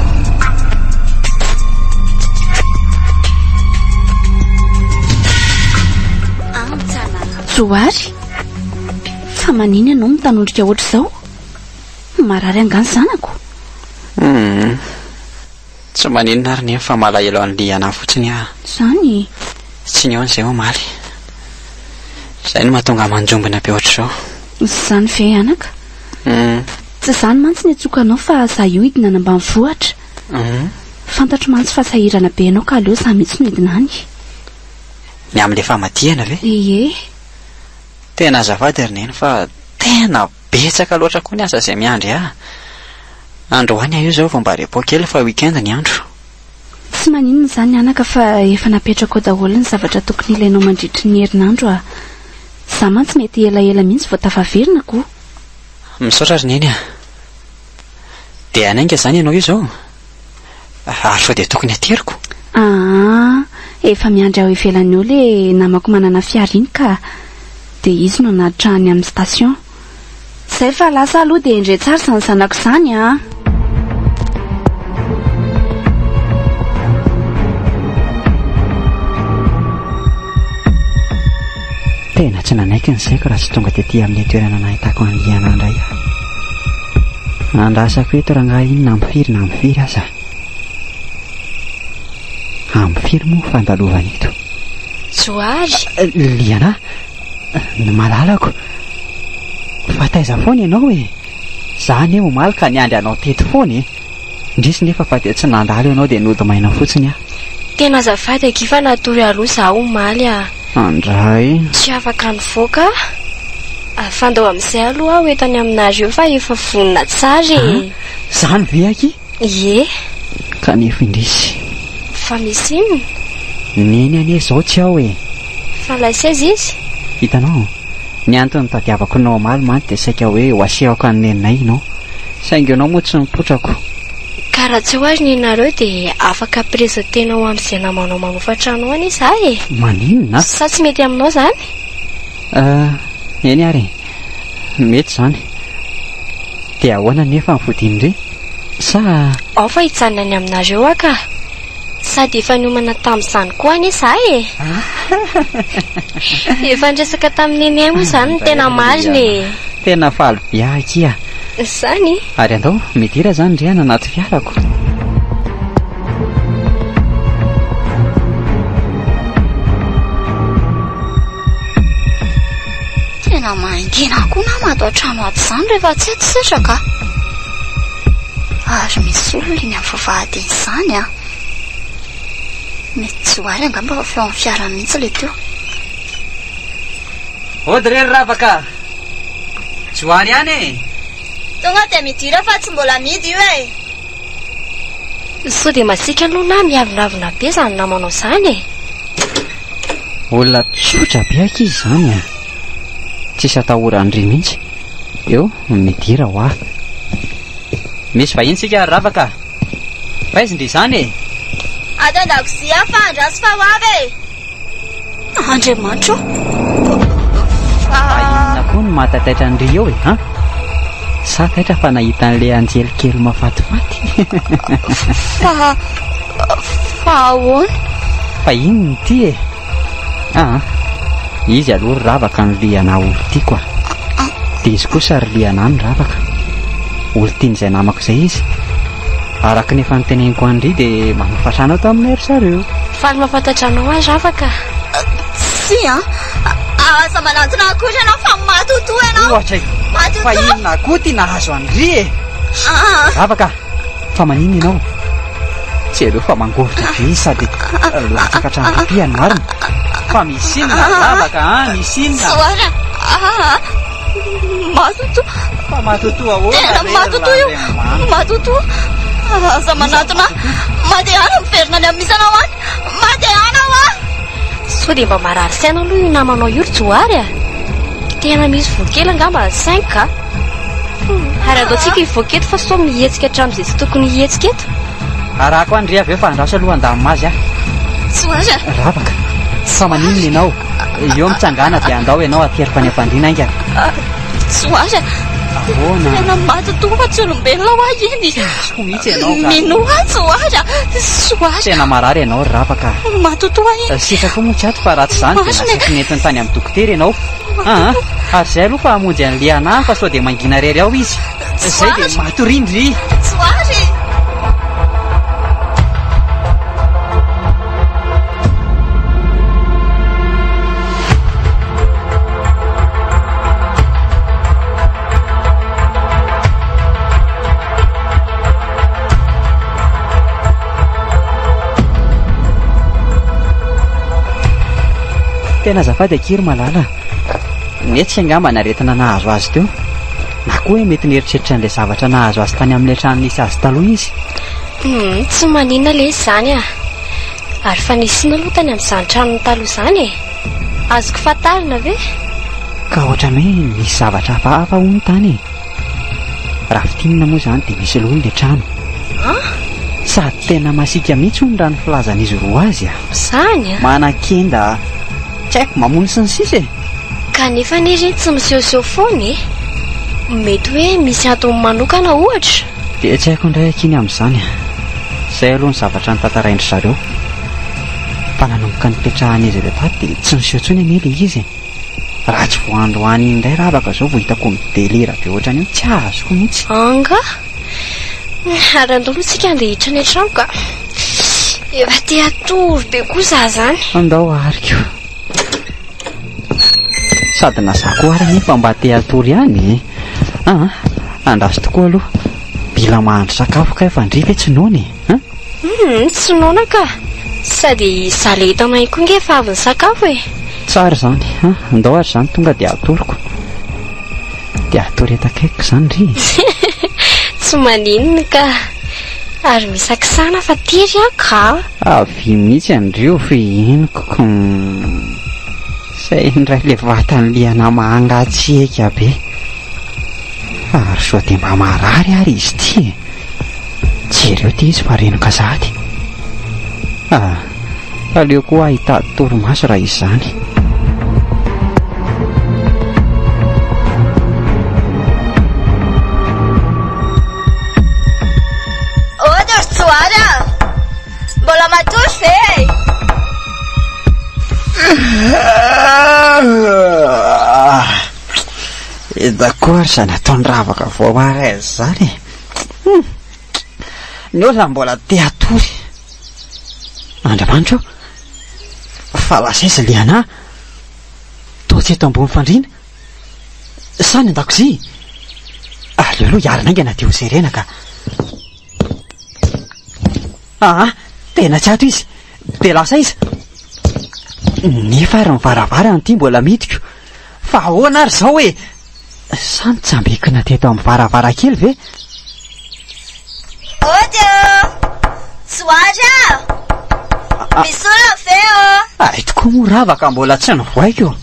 Speaker 3: Joary, fa manina ianao mitanondrika ohatr'izao? Marary angany zanako.
Speaker 4: Tsy maninona ary nefa malahelo an'ilay ana fotsiny
Speaker 3: Zany
Speaker 4: Tsy ny hoan'izay omaly. Izay no mahatonga manjombona be ohatr'izao.
Speaker 3: Zany ve anaka? Tsy zany mantsy ny atsokanao fa za io hidina any ambanivohitra. Fantatro mantsy fa sahirana be anao ka aleo za mihitsy no hidina any.
Speaker 4: Ny amin'ilay famadihana ve?
Speaker 3: Ie.
Speaker 4: Tena azafady ry neny fa tena betsaka loatra koa ny asa izay miandry aho. Androany aho io izao vao mba repo kely fa weekend ny andro.
Speaker 3: Tsy maninona izany anaka fa efa napetraka ao daholo ny zavatra tokony ilainao mandritry ny herinandro a. Za mantsy mety elaela mihitsy vao tafaverina koa.
Speaker 4: Misaotra ry neny a. Dia anainga izany ianao io izao? Ary sao dia tokony ateriko.
Speaker 3: Efa miandry aho ivelany eo le namako manana fiara iny ka dia izy no natrahany amin'ny station. Zay fa lasa aloha dia indray tsara izany zanako izany a.
Speaker 4: Tena tsy nanaiky ny saiko raha tsy tonga tetỳ amin'ny toerana nahitako an'Liana indray aho. Andrasako eto rangahy iny na mifiry aza. Ampifiry moa fandalovana eto.
Speaker 5: Joary.
Speaker 4: Liana, malalako. Fataiza foana ianao e. Zany e omaly ka niandry anao teto foana e. Indrisy nefa fa dia tsy nandalo ianao dia nodimaina fotsiny aho.
Speaker 5: Tena azafady akifa natory aloha za omaly a.
Speaker 4: Andray.
Speaker 5: Tsy afaka nivoaka. Afandao amin'izay aloha aho entany aminareo eo fa efa vonona tsara e.
Speaker 4: Zany ve aky?
Speaker 5: Ie.
Speaker 4: Kanefa indrisy.
Speaker 5: Fa misy inona?
Speaker 4: Neny anie izao tsy ao e.
Speaker 5: Fa laisaiza izy?
Speaker 4: Hitanao, ny antony tadiavako nao omaly mantsy dia saika hoe ho asehako any neninay ianao. Saingy ianao moa tsy nipotrako.
Speaker 5: Ka raha tsy ho azy ny nareo dia afaka presentenao amin'izay namanao manofatra anao any iza e.
Speaker 4: Maninona?
Speaker 5: Sa tsy mety aminao zany?
Speaker 4: Eny ary, mety zany. Dia ahoana nefa ny vodiny re? Sa...
Speaker 5: Ao fa hitsanina any aminareo aka. Sady efa niomana tamin'izany koa any iza e. Efa nresaka tamin'ny neny moa zany ny tena mariny e.
Speaker 4: Tena faly be aky a.
Speaker 5: Zany?
Speaker 4: Ary andao, midira zany ry ana anaty fiarako.
Speaker 7: Tena mangina koa na mato an-trano ato izany rehefa tsy eto setraka. Ary misy olona iny amin'ny vavahadiny izany a. Mety Joary angamba fa feo amin'ny fiara mihitsy ilay teo.
Speaker 4: Ody rery ravaka. Joary any e.
Speaker 7: Tonga dia midira fa tsy mbola midy io e.
Speaker 5: Sao dia masika aloha na miavinavina be zany namanao zany e.
Speaker 4: Olona tsotra be aky izy zany a. Tsisy atahorandry mihitsy. Eo, midira ho aho. Misy vahiny sika ravaka. Faizindry izany e.
Speaker 7: Ato an-dakozia fa andraso fa ho avy e. Andriamanitra.
Speaker 4: Inona koa no matataitra andry eo e, ha? Sa taitra fa nahita an'ilay anjely kely mafatifaty.
Speaker 7: Fa ahoana?
Speaker 4: Fa inona ty e? Izy aloha ravaka ny liana olo ty koa. Dia izy kosa ry liana ny ravaka. Olo tian'izay namako izay izy. Araka ny efa niteneniko andry dia manofatrana ato amin'ny ry zareo.
Speaker 5: Faly mahafantatra anao azy ravaka.
Speaker 7: Sy a. Asa manantona akory ianao fa matotoa ianao.
Speaker 4: Ohatra fa inona koa ty nahazo andry e. Ravaka, fa manino ianao? Tsy aleo fa mangovitra be sady latsaka hatrany marina. Fa misy inona ravaka, misy inona?
Speaker 7: Joary matoto.
Speaker 4: Fa matoto ahoana
Speaker 7: tena matoto io. Matoto. Asa manantona. Madehana miverina any amin'ny isanao any. Madehana ho a.
Speaker 5: Sao dia mba marary saina aloha io namanao io ry Joary a. Tena misy voakely angamba 5 ka. Ary ataontsika ivoaketo fa sao mihetsika hatramin'izay tsy tokony hihetsika eto.
Speaker 4: Arako andry avy eo fa andraso aloha andamina azy a.
Speaker 7: Joary
Speaker 4: ravaka, fa maninona ianao? Eo mitsangana dia andao ianao ateriko any am-pandriana aingana.
Speaker 7: Joary
Speaker 4: ahoana?
Speaker 7: tena matoto fa tsy olombelona ho ahy eny.
Speaker 4: Tsy mihitsy ianao ka.
Speaker 7: Minoa Joary.
Speaker 4: Tena marary ianao ry ravaka.
Speaker 7: Matoto ho ahy.
Speaker 4: Sitra koa moa tsy ato fa raha tsy zany dia nasiako nentiny tany amin'ny dokotera ianao. Ary izay aloha fa hamonjy an'ny liana fa sao dia mangina rery ao izy. Izay dia matorindry.
Speaker 7: Joary.
Speaker 4: tena azafady akery malala. Mety tsy angamba naretina nahazo azy teo, na koa hoe mety nieritreritra an'ilay zavatra nahazo azy tany amin'ilay trano nisy azy taloha izy.
Speaker 5: Tsy maninona le izany a. Ary fa nisina aloha tany amin'izany tranony taloha izany e. Azoko fatarina ve?
Speaker 4: Ka ohatran'ny hoe nisy zavatra hafahafa hono tany e. Raha fitinina moa izany dia misy lohany ilay trano. Sady tena masika mihitsy hono raha ny filazan'izy roa azy a.
Speaker 5: Izany a.
Speaker 4: Manan-kenda tsy haiko mamony sy ny sisa e.
Speaker 5: Kanefa ny ireny tsy misehoseho foana e. Mety hoe misy antony manokana ohatra.
Speaker 4: Dia tsy haiko indray akiny amin'izany a. Izay aloha ny zavatra notantaraindry zareo. Fa nanomboka nipetrahan'izy ireo taty dia tsy niseho intsony anie ilay izy. Raha tsy voandroany indray ravaka izao vao hitako midelera be ohatran'io tsy azoko mihitsy.
Speaker 5: Anga? Arandolotsika andeha hiditra ny an-trano ka efa te hatory be kosa zany.
Speaker 4: Andao ariko. Sady nazako ary nefa mba te hatory ihany. Andraso tokoa aloha. Bila mahandro sakafo ka efa ndrifa tsy noana e.
Speaker 5: Tsy noana ka. Sady saleta anay koa nge efa avy ny sakafo e.
Speaker 4: Tsara izany. Andao ary izany tonga dia atoriko. Dia atory etakaiky izany ry.
Speaker 5: Tsy maninona ka. Ary misakisana fa tery ka.
Speaker 4: Avy mihitsy andreo fa inoko. Izay indray le vatan'ilay ana mangatsiaka be. Ary sao dia mba marary ary izy ty. Jereo ty izy fa renoka zady. Aleo koa ahita torimaso raha izany.
Speaker 7: Ôdry Tsoara, mbola matory ve?
Speaker 4: Hitako ary izay nataony ravaka vao maraina izany. Ny olona mbola te hatory. Andriamanitra fa lasaiza le ana. Toa tsy eto ambony fandriana. Sa ny an-dakozia. Aleo aloha hiarina aingana dia ho serena ka. Tena tsy ato izy. Dia lasa izy. Nefa ary ny varavarana ty mbola midiko. Fa ahoana ary izao hoe sa ny tsambikina teto amin'ny varavarakely ve?
Speaker 7: Ôdry Tsoara, misy olona ve
Speaker 4: Ay tokoa moa ravaka mbola tsy nivoaiko.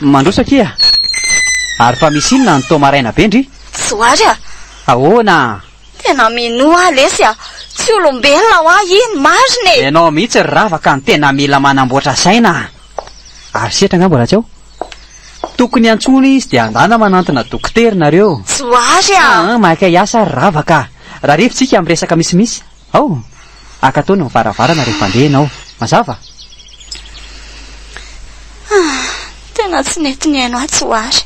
Speaker 4: Mandrosa kia. Ary fa misy inona ny tao maraina be ndry?
Speaker 7: Tsoara,
Speaker 4: Ahoana?
Speaker 7: tena minoa lesy a. Tsy olombelona ho ahy iny marina e.
Speaker 4: Ianao mihitsy ravaka ny tena mila manamboatra saina. Ary setra nga mbola tsy ao. Tokony antsony izy dia andana manantona dokotera nareo.
Speaker 7: Tsoara,
Speaker 4: Maka hiasa ravaka. Raha refintsika amin'ny resaka misimisy. Akatony mivaravarana rehefa andeha ianao. Mazava?
Speaker 7: tena tsy nety ny haino ahy Tsoara.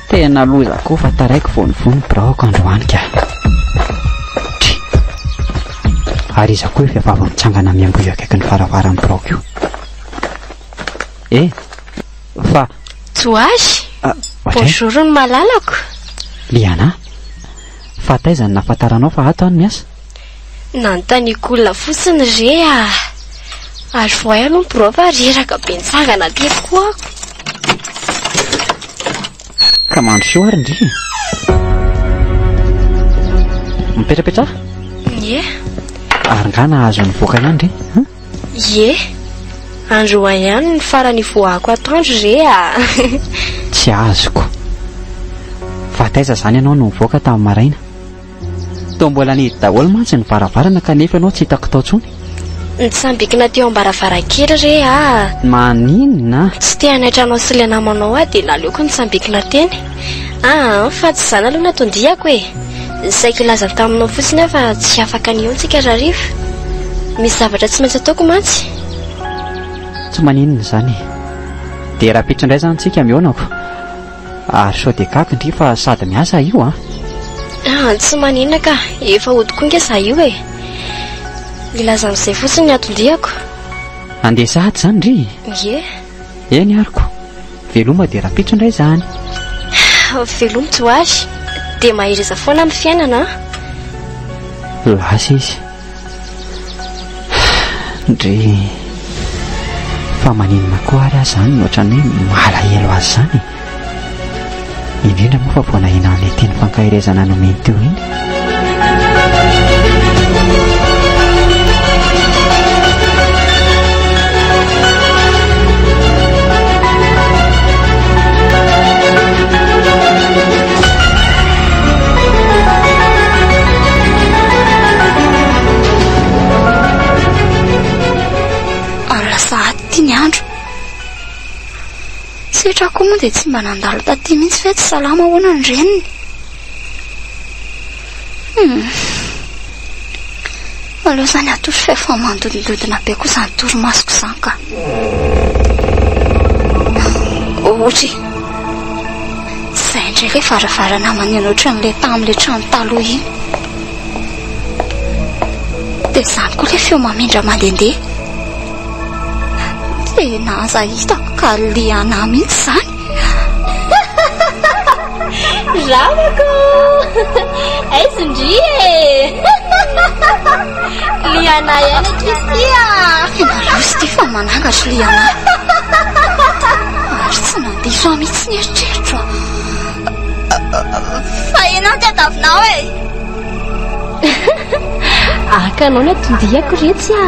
Speaker 4: Tena loza koa fa taraiko vonivony braoko androany ka. Ary iza koa efa avy mitsangana miambo eo akaiky ny varavaran'ny braoko io. Fa
Speaker 5: Tsoara, bonjour ny malalako.
Speaker 4: Liana, fa taiza ny nafantaranao fa ato any miasa?
Speaker 5: Nanontaniako olona fotsiny re a. Ary voay aloha bro fa reraka be nitsangana teto koa ako.
Speaker 4: Ka mandro soa ary ndry. Mipetrapetra?
Speaker 5: Ie.
Speaker 4: Ary nga nahazo ny voaka ihany ndry?
Speaker 5: Ie. Androany ihany ny farany voako atoandro re a.
Speaker 4: Tsy azoko. Fa taiza zany ianao no mivoaka tamin'ny maraina. Toa mbola nidy daholo mantsy ny varavarana kanefa ianao tsy hitako tao intsony.
Speaker 5: Nitsambikina teo am-baravarakely re a.
Speaker 4: Maninona?
Speaker 5: Tsy te hanaitrana sy ilay namanao a dia naleoko nitsambikina teny. Fa tsy izany aloha natondiako e. Saika ilaza taminao fotsiny fa tsy afaka ny eo ntsika rariva. Misy zavatra tsy maintsy ataoko mantsy.
Speaker 4: Tsy maninona izany. Dia raha pitro indray izany tsika mionako. Ary sao dia kaky ndry fa sady miasa io a.
Speaker 5: Tsy maninona ka. Efa hodiko nge za io e. Ilaza amin'izay fotsiny ny atondiako.
Speaker 4: Andeha sahady izany ndry.
Speaker 5: Ie.
Speaker 4: Eny ariko. Veloma dia raha pitro indray izany.
Speaker 5: Velomy Tsoary dia mahireza foana amin'ny fiainana.
Speaker 8: Lasa izy ndre fa maninona koa ary azy zany ohatrany hoe malahelo azy zany, indrindra moa fa vao nahina an'ilay teny fankahirezana nomeny teo iny.
Speaker 7: Ny andro setra koa moa dia tsy mba nandalo taty mihitsy fe tsy salama hoana ny reniny. Aleo zany atoro fe fa mandodindodina be koa izany toromasoko izany ka ohatra izay indray ilay varavarana maneno ohatran'ilay tamin'ilay trano taloha iny dia izany koa ilay feo mamindra mandendeha. Naza hitako ka liana mihitsy zany.
Speaker 5: Ramako aizindry liana ihany akisia.
Speaker 7: Enalozy ty fa manangatra liana ary tsy nandiso aho mihitsy ny eritreritra. Fa inona ty atavinao e?
Speaker 5: Akanao ny atodiako retsy a.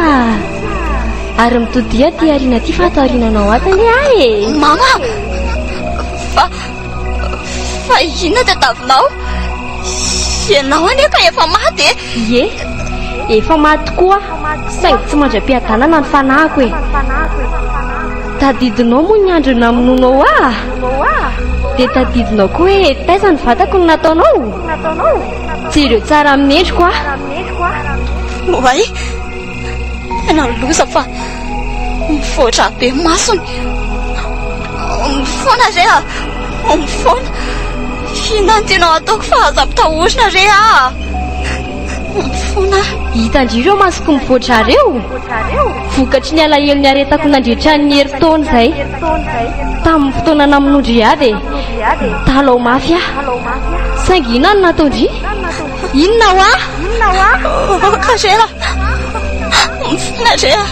Speaker 5: Ary mitodia ty ariana ty fa atarinanao atany ahy.
Speaker 7: Mama, fa inona ty atavinao? Ianao anie ka efa maty e?
Speaker 5: Ie, efa maty koa saingy tsy mandra-piadanana ny fanahiko e. Tadidinao moa ny andro namononao ah. Dia tadidinao koa hoe taiza ny vatako ny nataonao. Jereo tsara amin'ny endriko ah.
Speaker 7: Oay, tena loza fa mivoatra be masony. Mifoana re ah, mifoana. Inona ny tianao ataoko fa aza mpitahorina re ah. Mifoana.
Speaker 5: Hitandrireo masoko mivoatra reo. Vokatry ny alahelony aretako nandritra ny herintaona izay tamin'ny fotoana namonondry avy e. Talao mafy ah. Saingy inona no nataondry? Inona ho ah?
Speaker 7: Kazela mifoana re ah.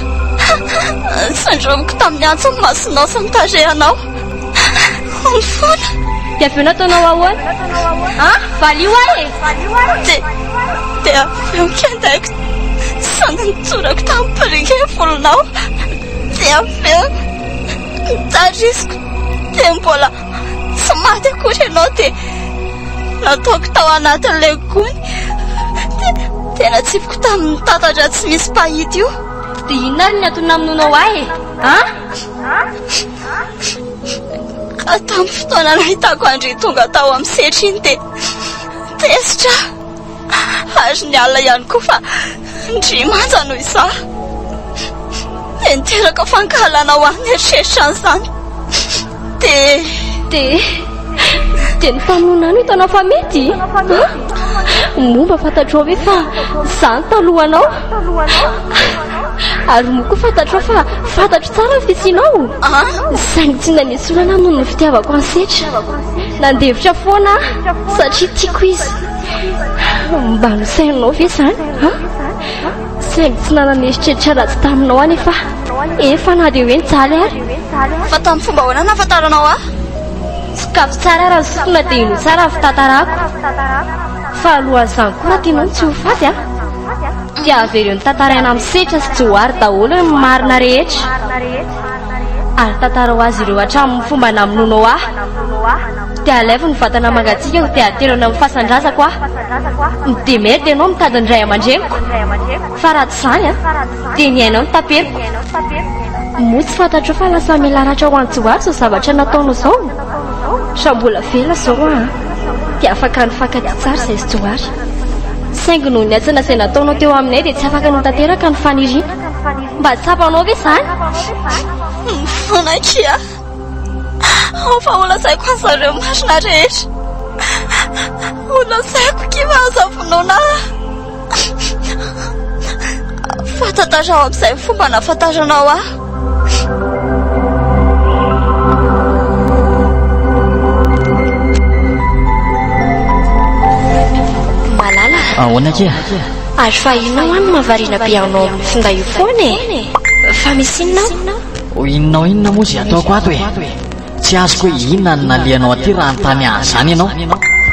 Speaker 7: Sandromiko tamin'ny antso ny masonao sy mitarehanao. Mifoana.
Speaker 5: Dia aveo nataonao ahoana? Ah, valio ahy e.
Speaker 7: Dia aveo kendaiko sady nitsorako tamin'ny brike volonao. Dia aveo nitarisiko dia mbola tsy maty akory ianao dia nataoko tao anatin'ilay gony. Dia natsipiko tamin'ny tatatra tsy misy pahity io.
Speaker 5: Dia inona ny natona aminonao ahy e? Ah?
Speaker 7: Ka tamin'ny fotoana nahitako andry tonga tao amin'ny setra iny dia tesitra ary ny alina ihany koa fa ndry manja noho izaho. Dia niteraka fankahalana ho an'ny eritreritra an'izany.
Speaker 5: Dia ny taminona no hitanao fa mety? Momba fantatrao ve fa izany talohanao? Ary moa koa fantatrao fa fantatro tsara ny fisianao. Saingy tsy nanisy olana noho ny fitiavako any setra. Nandevitra foana satria tiako izy. Mba nosainao ve izany? Saingy tsy nanan'eritreritra ratsy taminao any efa na dia hoe nijaly ary.
Speaker 7: Fa tamin'ny fomba ahoana nafantaranao ah?
Speaker 5: Sakafo tsara raha sotona dia ino tsara fitantarako. Fa alohan'izany koa raha tianao tsy ho faty ah. Dia avereo ny tantaraina amin'ny setra sy Johary daholo ny marina rehetra. Ary tantara ho azy ireo hatramin'ny fomba namononao ah. Dia alevo ny vatana mangatsiaka dia aterona amin'ny fasan-drazako ah. Midemery dia ianao mitady ny ray aman-dreniko. Fa raha tsy izany ah, dia ny ainao ny taperiko. Moa tsy fantatrao fa lasa milaratra ho an'ny Johary izao zavatra nataonao izao. Sa mbola vela izao ah. Dia afaka nifankaty tsara izay sy Johary. Saingy noho ny atsana izay nataonao teo aminay dia tsy afaka notanteraka ny faniriana. Mba tsapanao ve izany?
Speaker 7: Mifoana kia. Fa olazaiko an'zareo marina rehetra. Olazaiko kiva azafonona. Fantatarao amin'izay fomba nafantaranao ah.
Speaker 6: ahoana kia
Speaker 5: ary fa inao any mahavariana pianao amin'ny finday io foana e fa misy inona
Speaker 6: o inona moa zay ataoko ato e tsy azoko hoe inona ny nalianao aty raha nytany ahazany ianao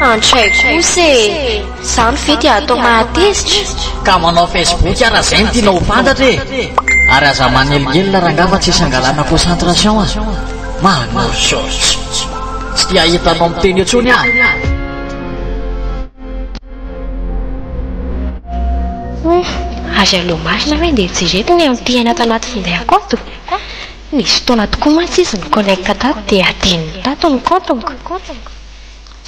Speaker 5: antray kosa e izany vety atao mahatezitra
Speaker 6: ka manao Facebook araha izay no tiana ho fantatra e ary aza manelingelina raha ngafa tsy isangalana concentration a manao saosy tsy tia hitanao miteny intsony a
Speaker 5: azy aloha marina hoe ndeha jeretiny amin'ity aina tanaty finday akoto nisy fotoana tokoa mantsy izy miconnecte tato dia ateniny tato ny compteko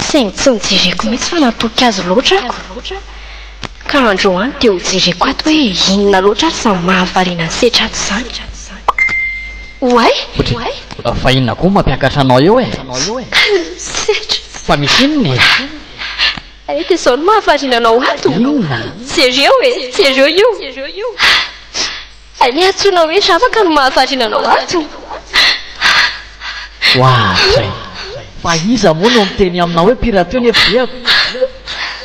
Speaker 5: saingy tsy mijereko mihitsy fa natoky azy loatra ako ka androany dia ho jereko ato hoe inona loatra ary samy mahavariana ny setra ato izany oay
Speaker 6: fa inona koa mampiakatra anao eo e
Speaker 5: setra
Speaker 6: fa misy inona
Speaker 5: e dia izao no mahavariana anao ato jereo e jereo io any atsona hoe zavaka no mahavariana anao ato
Speaker 6: oazay fa iza moa no miteny aminao hoe pirato nefa diako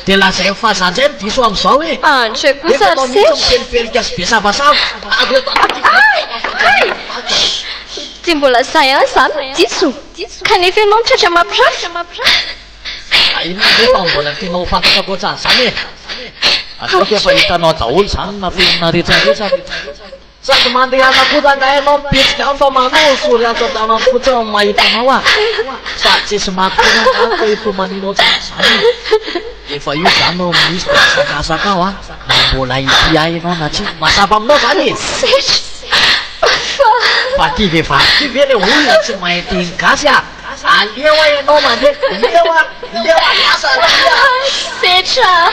Speaker 6: dia lazay fahazanjay no diso amin'izao hoe
Speaker 5: andray kosa ry setra
Speaker 6: mipeliperika sy be savasava
Speaker 5: ty mbola zay any izany diso kanefa ianao mitratra mampirafy
Speaker 6: inona nefa mbola tena ho fantatra koatran'izany e ataoko efa hitanao daholo izany nafelina rehetrarehetra sady mandeha anakotranga ianao mipetsika any fa manao sory ato-tanany fotsiny mahitanao a sady tsisy matytonanga fa efa maninao ohatran'izany efa io zany no misy sakasaka ao a mbola ity ahy ianao na tsy masava aminao zany e fa ty vehivavy ty ve le olona tsy mahay teny gasy a aleo a ianao mandeha leo a miasa
Speaker 5: setra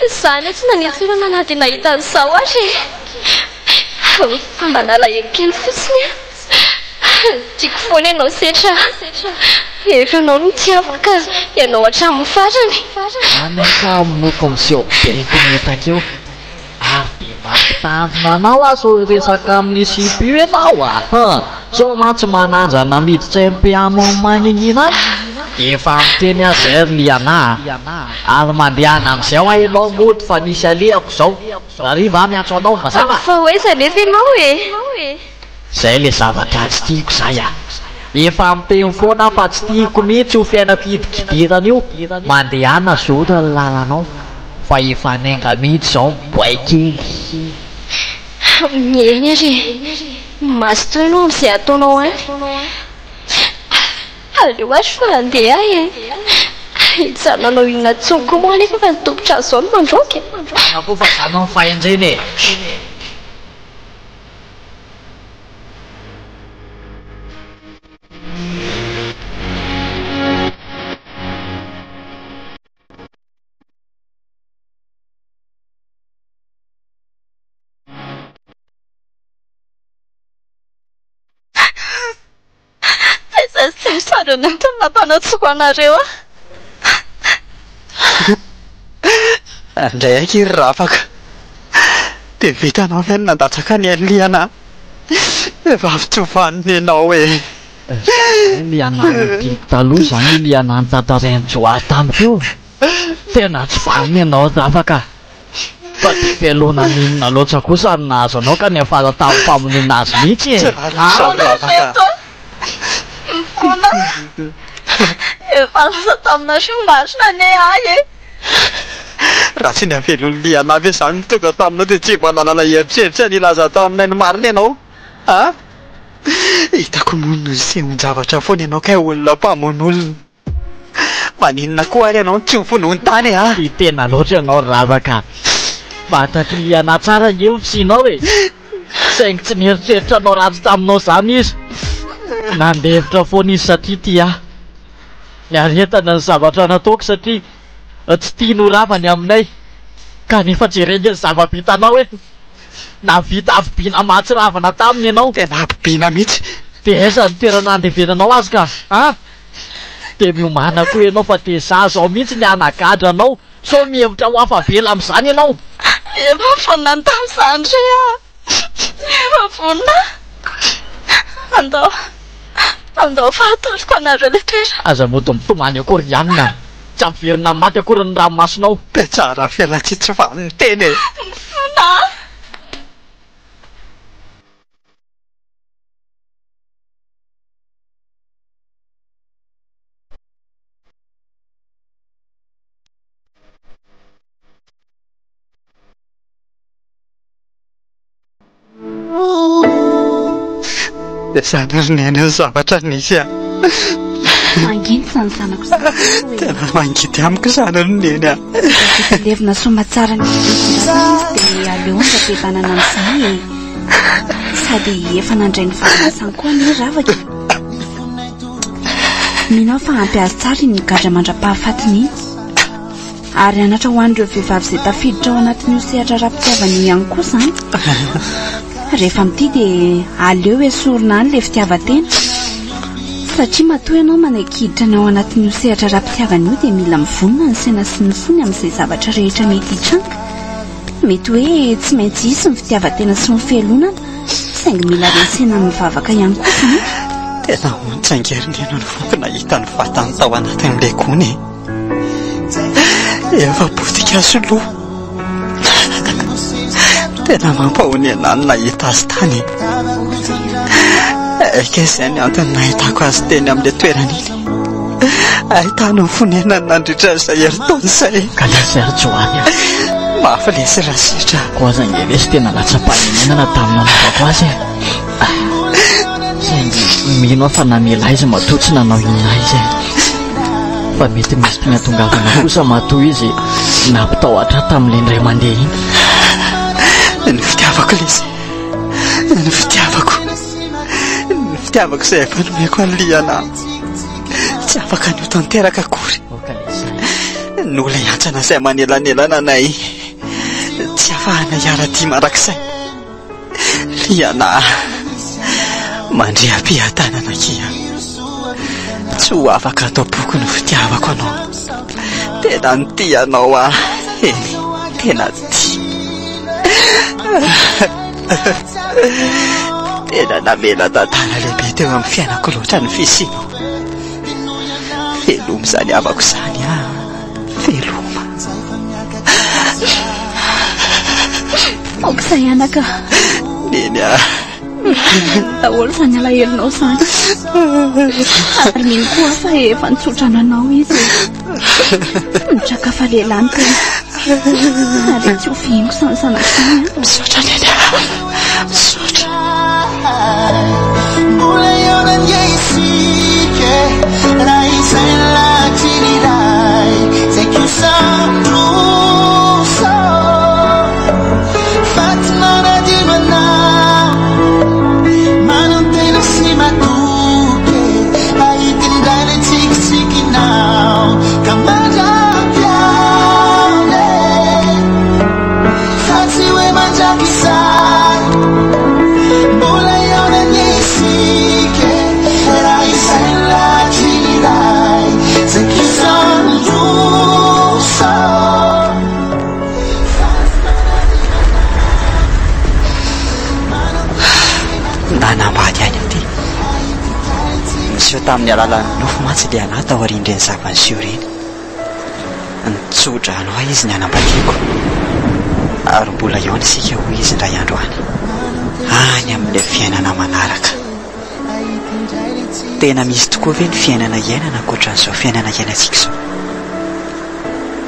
Speaker 5: izany tsy nanetoerana anaty nahita an'izao ary fomba nalahelo kely fotsiny tiako foana ianao setra efa ianao no ty afaka ianao hatramin'ny farany
Speaker 6: anaka monoko miseho berekonetakeo ary de mampitanjona anao a so resaka amin'ny sipio ianao a so ma tsy manandrana miditra mpiano maninina efa miteny azay ry liana ary mandehana amin'izay aho ianao moto fa nisy alehako izao ariva miantso anao mazava
Speaker 5: fa hoe zay nefa ianao e
Speaker 6: zay le zavatra tsy tiako zay a efa miteny foana fa tsy tiako mihitsy ho fiainam-pidikidirana io mandehana zota ny lalanao fa efa nainga mihitsy izao miboaikely
Speaker 5: eny ary masotoa ianao amin'izay ataonao any aleo ary fa andeha e hijanonanao inona tsony koa moa nefa fa nitopotra an'izao no mandroky
Speaker 6: ako fa zanao ny fahenjeny e
Speaker 7: Saro nanto napanatsoko anareo a
Speaker 4: andray aky iry rafaka dia vitanao ve nandatsaka ny aliana efa avitsofaniny ianao e
Speaker 6: liana tiako taloha zany liana nytantarainjoary tamiko tena tsy vaniny ianao rafaka fa ty fialona ninona loatra kosa ny nahazo anao ka ny afara tamin'ny famonina azy mihitsy e
Speaker 7: mifona efa lasa taminareo masina ne ahy e
Speaker 4: raha tsy ny avelony liana ve zany tonga taminao dia tsy mananana heritreritra nilaza taminay ny marina ianao a hitako mono senon-javatra foana ianao ka olona mpamon'olona maninona koa ary ianao tsy mifonony tany a ty tena loatra ianao ravaka fantatry liana tsara eo fisinao e saingy tsy nieritreritra anao ratsy taminao zany izy nandevitra foana izy satria ty a ny aretana ny zavatra nataoko satria tsy tia noravany aminay kanefa jereny ny zava-bitanao hoe navita avibina mahatsiravana taminy ianao tena avibina mihitsy dia aiza ny toerana andevenanao azy ka a dia miomana koa ianao fa dia za zao mihitsy ny anagadra anao so mihevitra ho afavela amin'izany ianao
Speaker 7: efa vonina ny tamin'izany re a efa vonina andao fahatoroko anareo le toera
Speaker 6: aza moto mitomany akory ianina tsy averina maty akory ny ranomasonao.
Speaker 8: Dia tsara fialan-tsitsy fa ny teny e. Dia zany roneny ny zavatra nisy a.
Speaker 3: Mangidy izany zanako izany.
Speaker 8: Tena mangidy amiko izany roneny a.
Speaker 3: Levina somatsara ny dia aleonja be-banana amin'izany sady efa nandray ny valinasany koa ny ravaka. Minao fa ampy azy tsara ny gadra mandra-pahafatiny iny. Ary anatra ho an'ireo vehivavy izay tafiditra ao anatin'io sehatra raha-pitiavany ihany koa izany. Rehefa amin'ity dia aleo esorina any ilay fitiavan-tena. Satria matoa ianao manakiditra ny ao anatin'io sehatra raha-pitiavany io dia mila mivonona ny saina sy ny fony amin'izay zavatra rehetra mety hitranga. Mety hoe tsy maintsy hisy ny fitiavan-tena sy ny fialonana, saingy mila resena mivavaka ihany koa izany.
Speaker 8: Tena ontsangerina ny foko nahita ny vatany tao anatin'ilay gony. Efa potika soloa. Tena mampahony anany nahita azy tany. Eka izay ny antony nahitako azy teny amin'ilay toerana iny. Ahitana ny fonenany nandritra izay herintaona izay.
Speaker 6: Ka lazary Joany a.
Speaker 8: Mafy lesy raha sitra.
Speaker 6: Koa aza ngelesy tena latsa-pahinenana tamin'ny anaovako azy e. Saingy mino fa namela izy matoa tsy nanao inona izy e. Fa mety misy tonga-tongavana kosa matoa izy nampitahoatra tamin'ilay indray mandeha iny.
Speaker 8: Ny fitiavako lesy. Ny fitiavako. Ny fitiavako izay efa nomeko an'liana. Tsy afaka anio tanteraka akory. Ny olona iantsana izay manelanelana anay. Tsy afahana hiara-tia mandrakizay. Liana. Mandriam-pihatanana kia. Tsy ho afaka atao boky ny fitiavako anao. Tena ny tia anao a. Eny, tena tia. Tena namela tantara lehibe teo amin'ny fiainako loatra ny fisianao. Veloma izany avako izany a. Veloma.
Speaker 3: Okizay anaka.
Speaker 8: Neny a.
Speaker 3: Daholo izany alahelinao izany. Ary mino koa fa efa nitsotrana anao izy. Mitraka fa lehilahy tena. Ary tsy ho fihingo izany zanako izany a.
Speaker 8: Misaotra neny a. Misaotra.
Speaker 9: Mbola eo nangeisike raha izay latsiniray zay kisandroso fatinanadino anao manantena sy matoke ahitindray le tsikitsikinao ka mandrapiaone fa tsy hoe mandrakizay mbola eo nangeisike raha izay latsiniray zay kisandroso
Speaker 8: Nanambady any ity. Miseho tamin'ny alalan'ny nofo mantsy dia anahy tao aorian'ireny zava-niseho ireny. Nitsotra anao izy ny anambadiako. Ary mbola eo isika ho izy indray andro any. Any amin'ilay fiainana manaraka. Tena misy tokoa ve ny fiainana iainana ankoatran'izao fiainana iainantsika izao?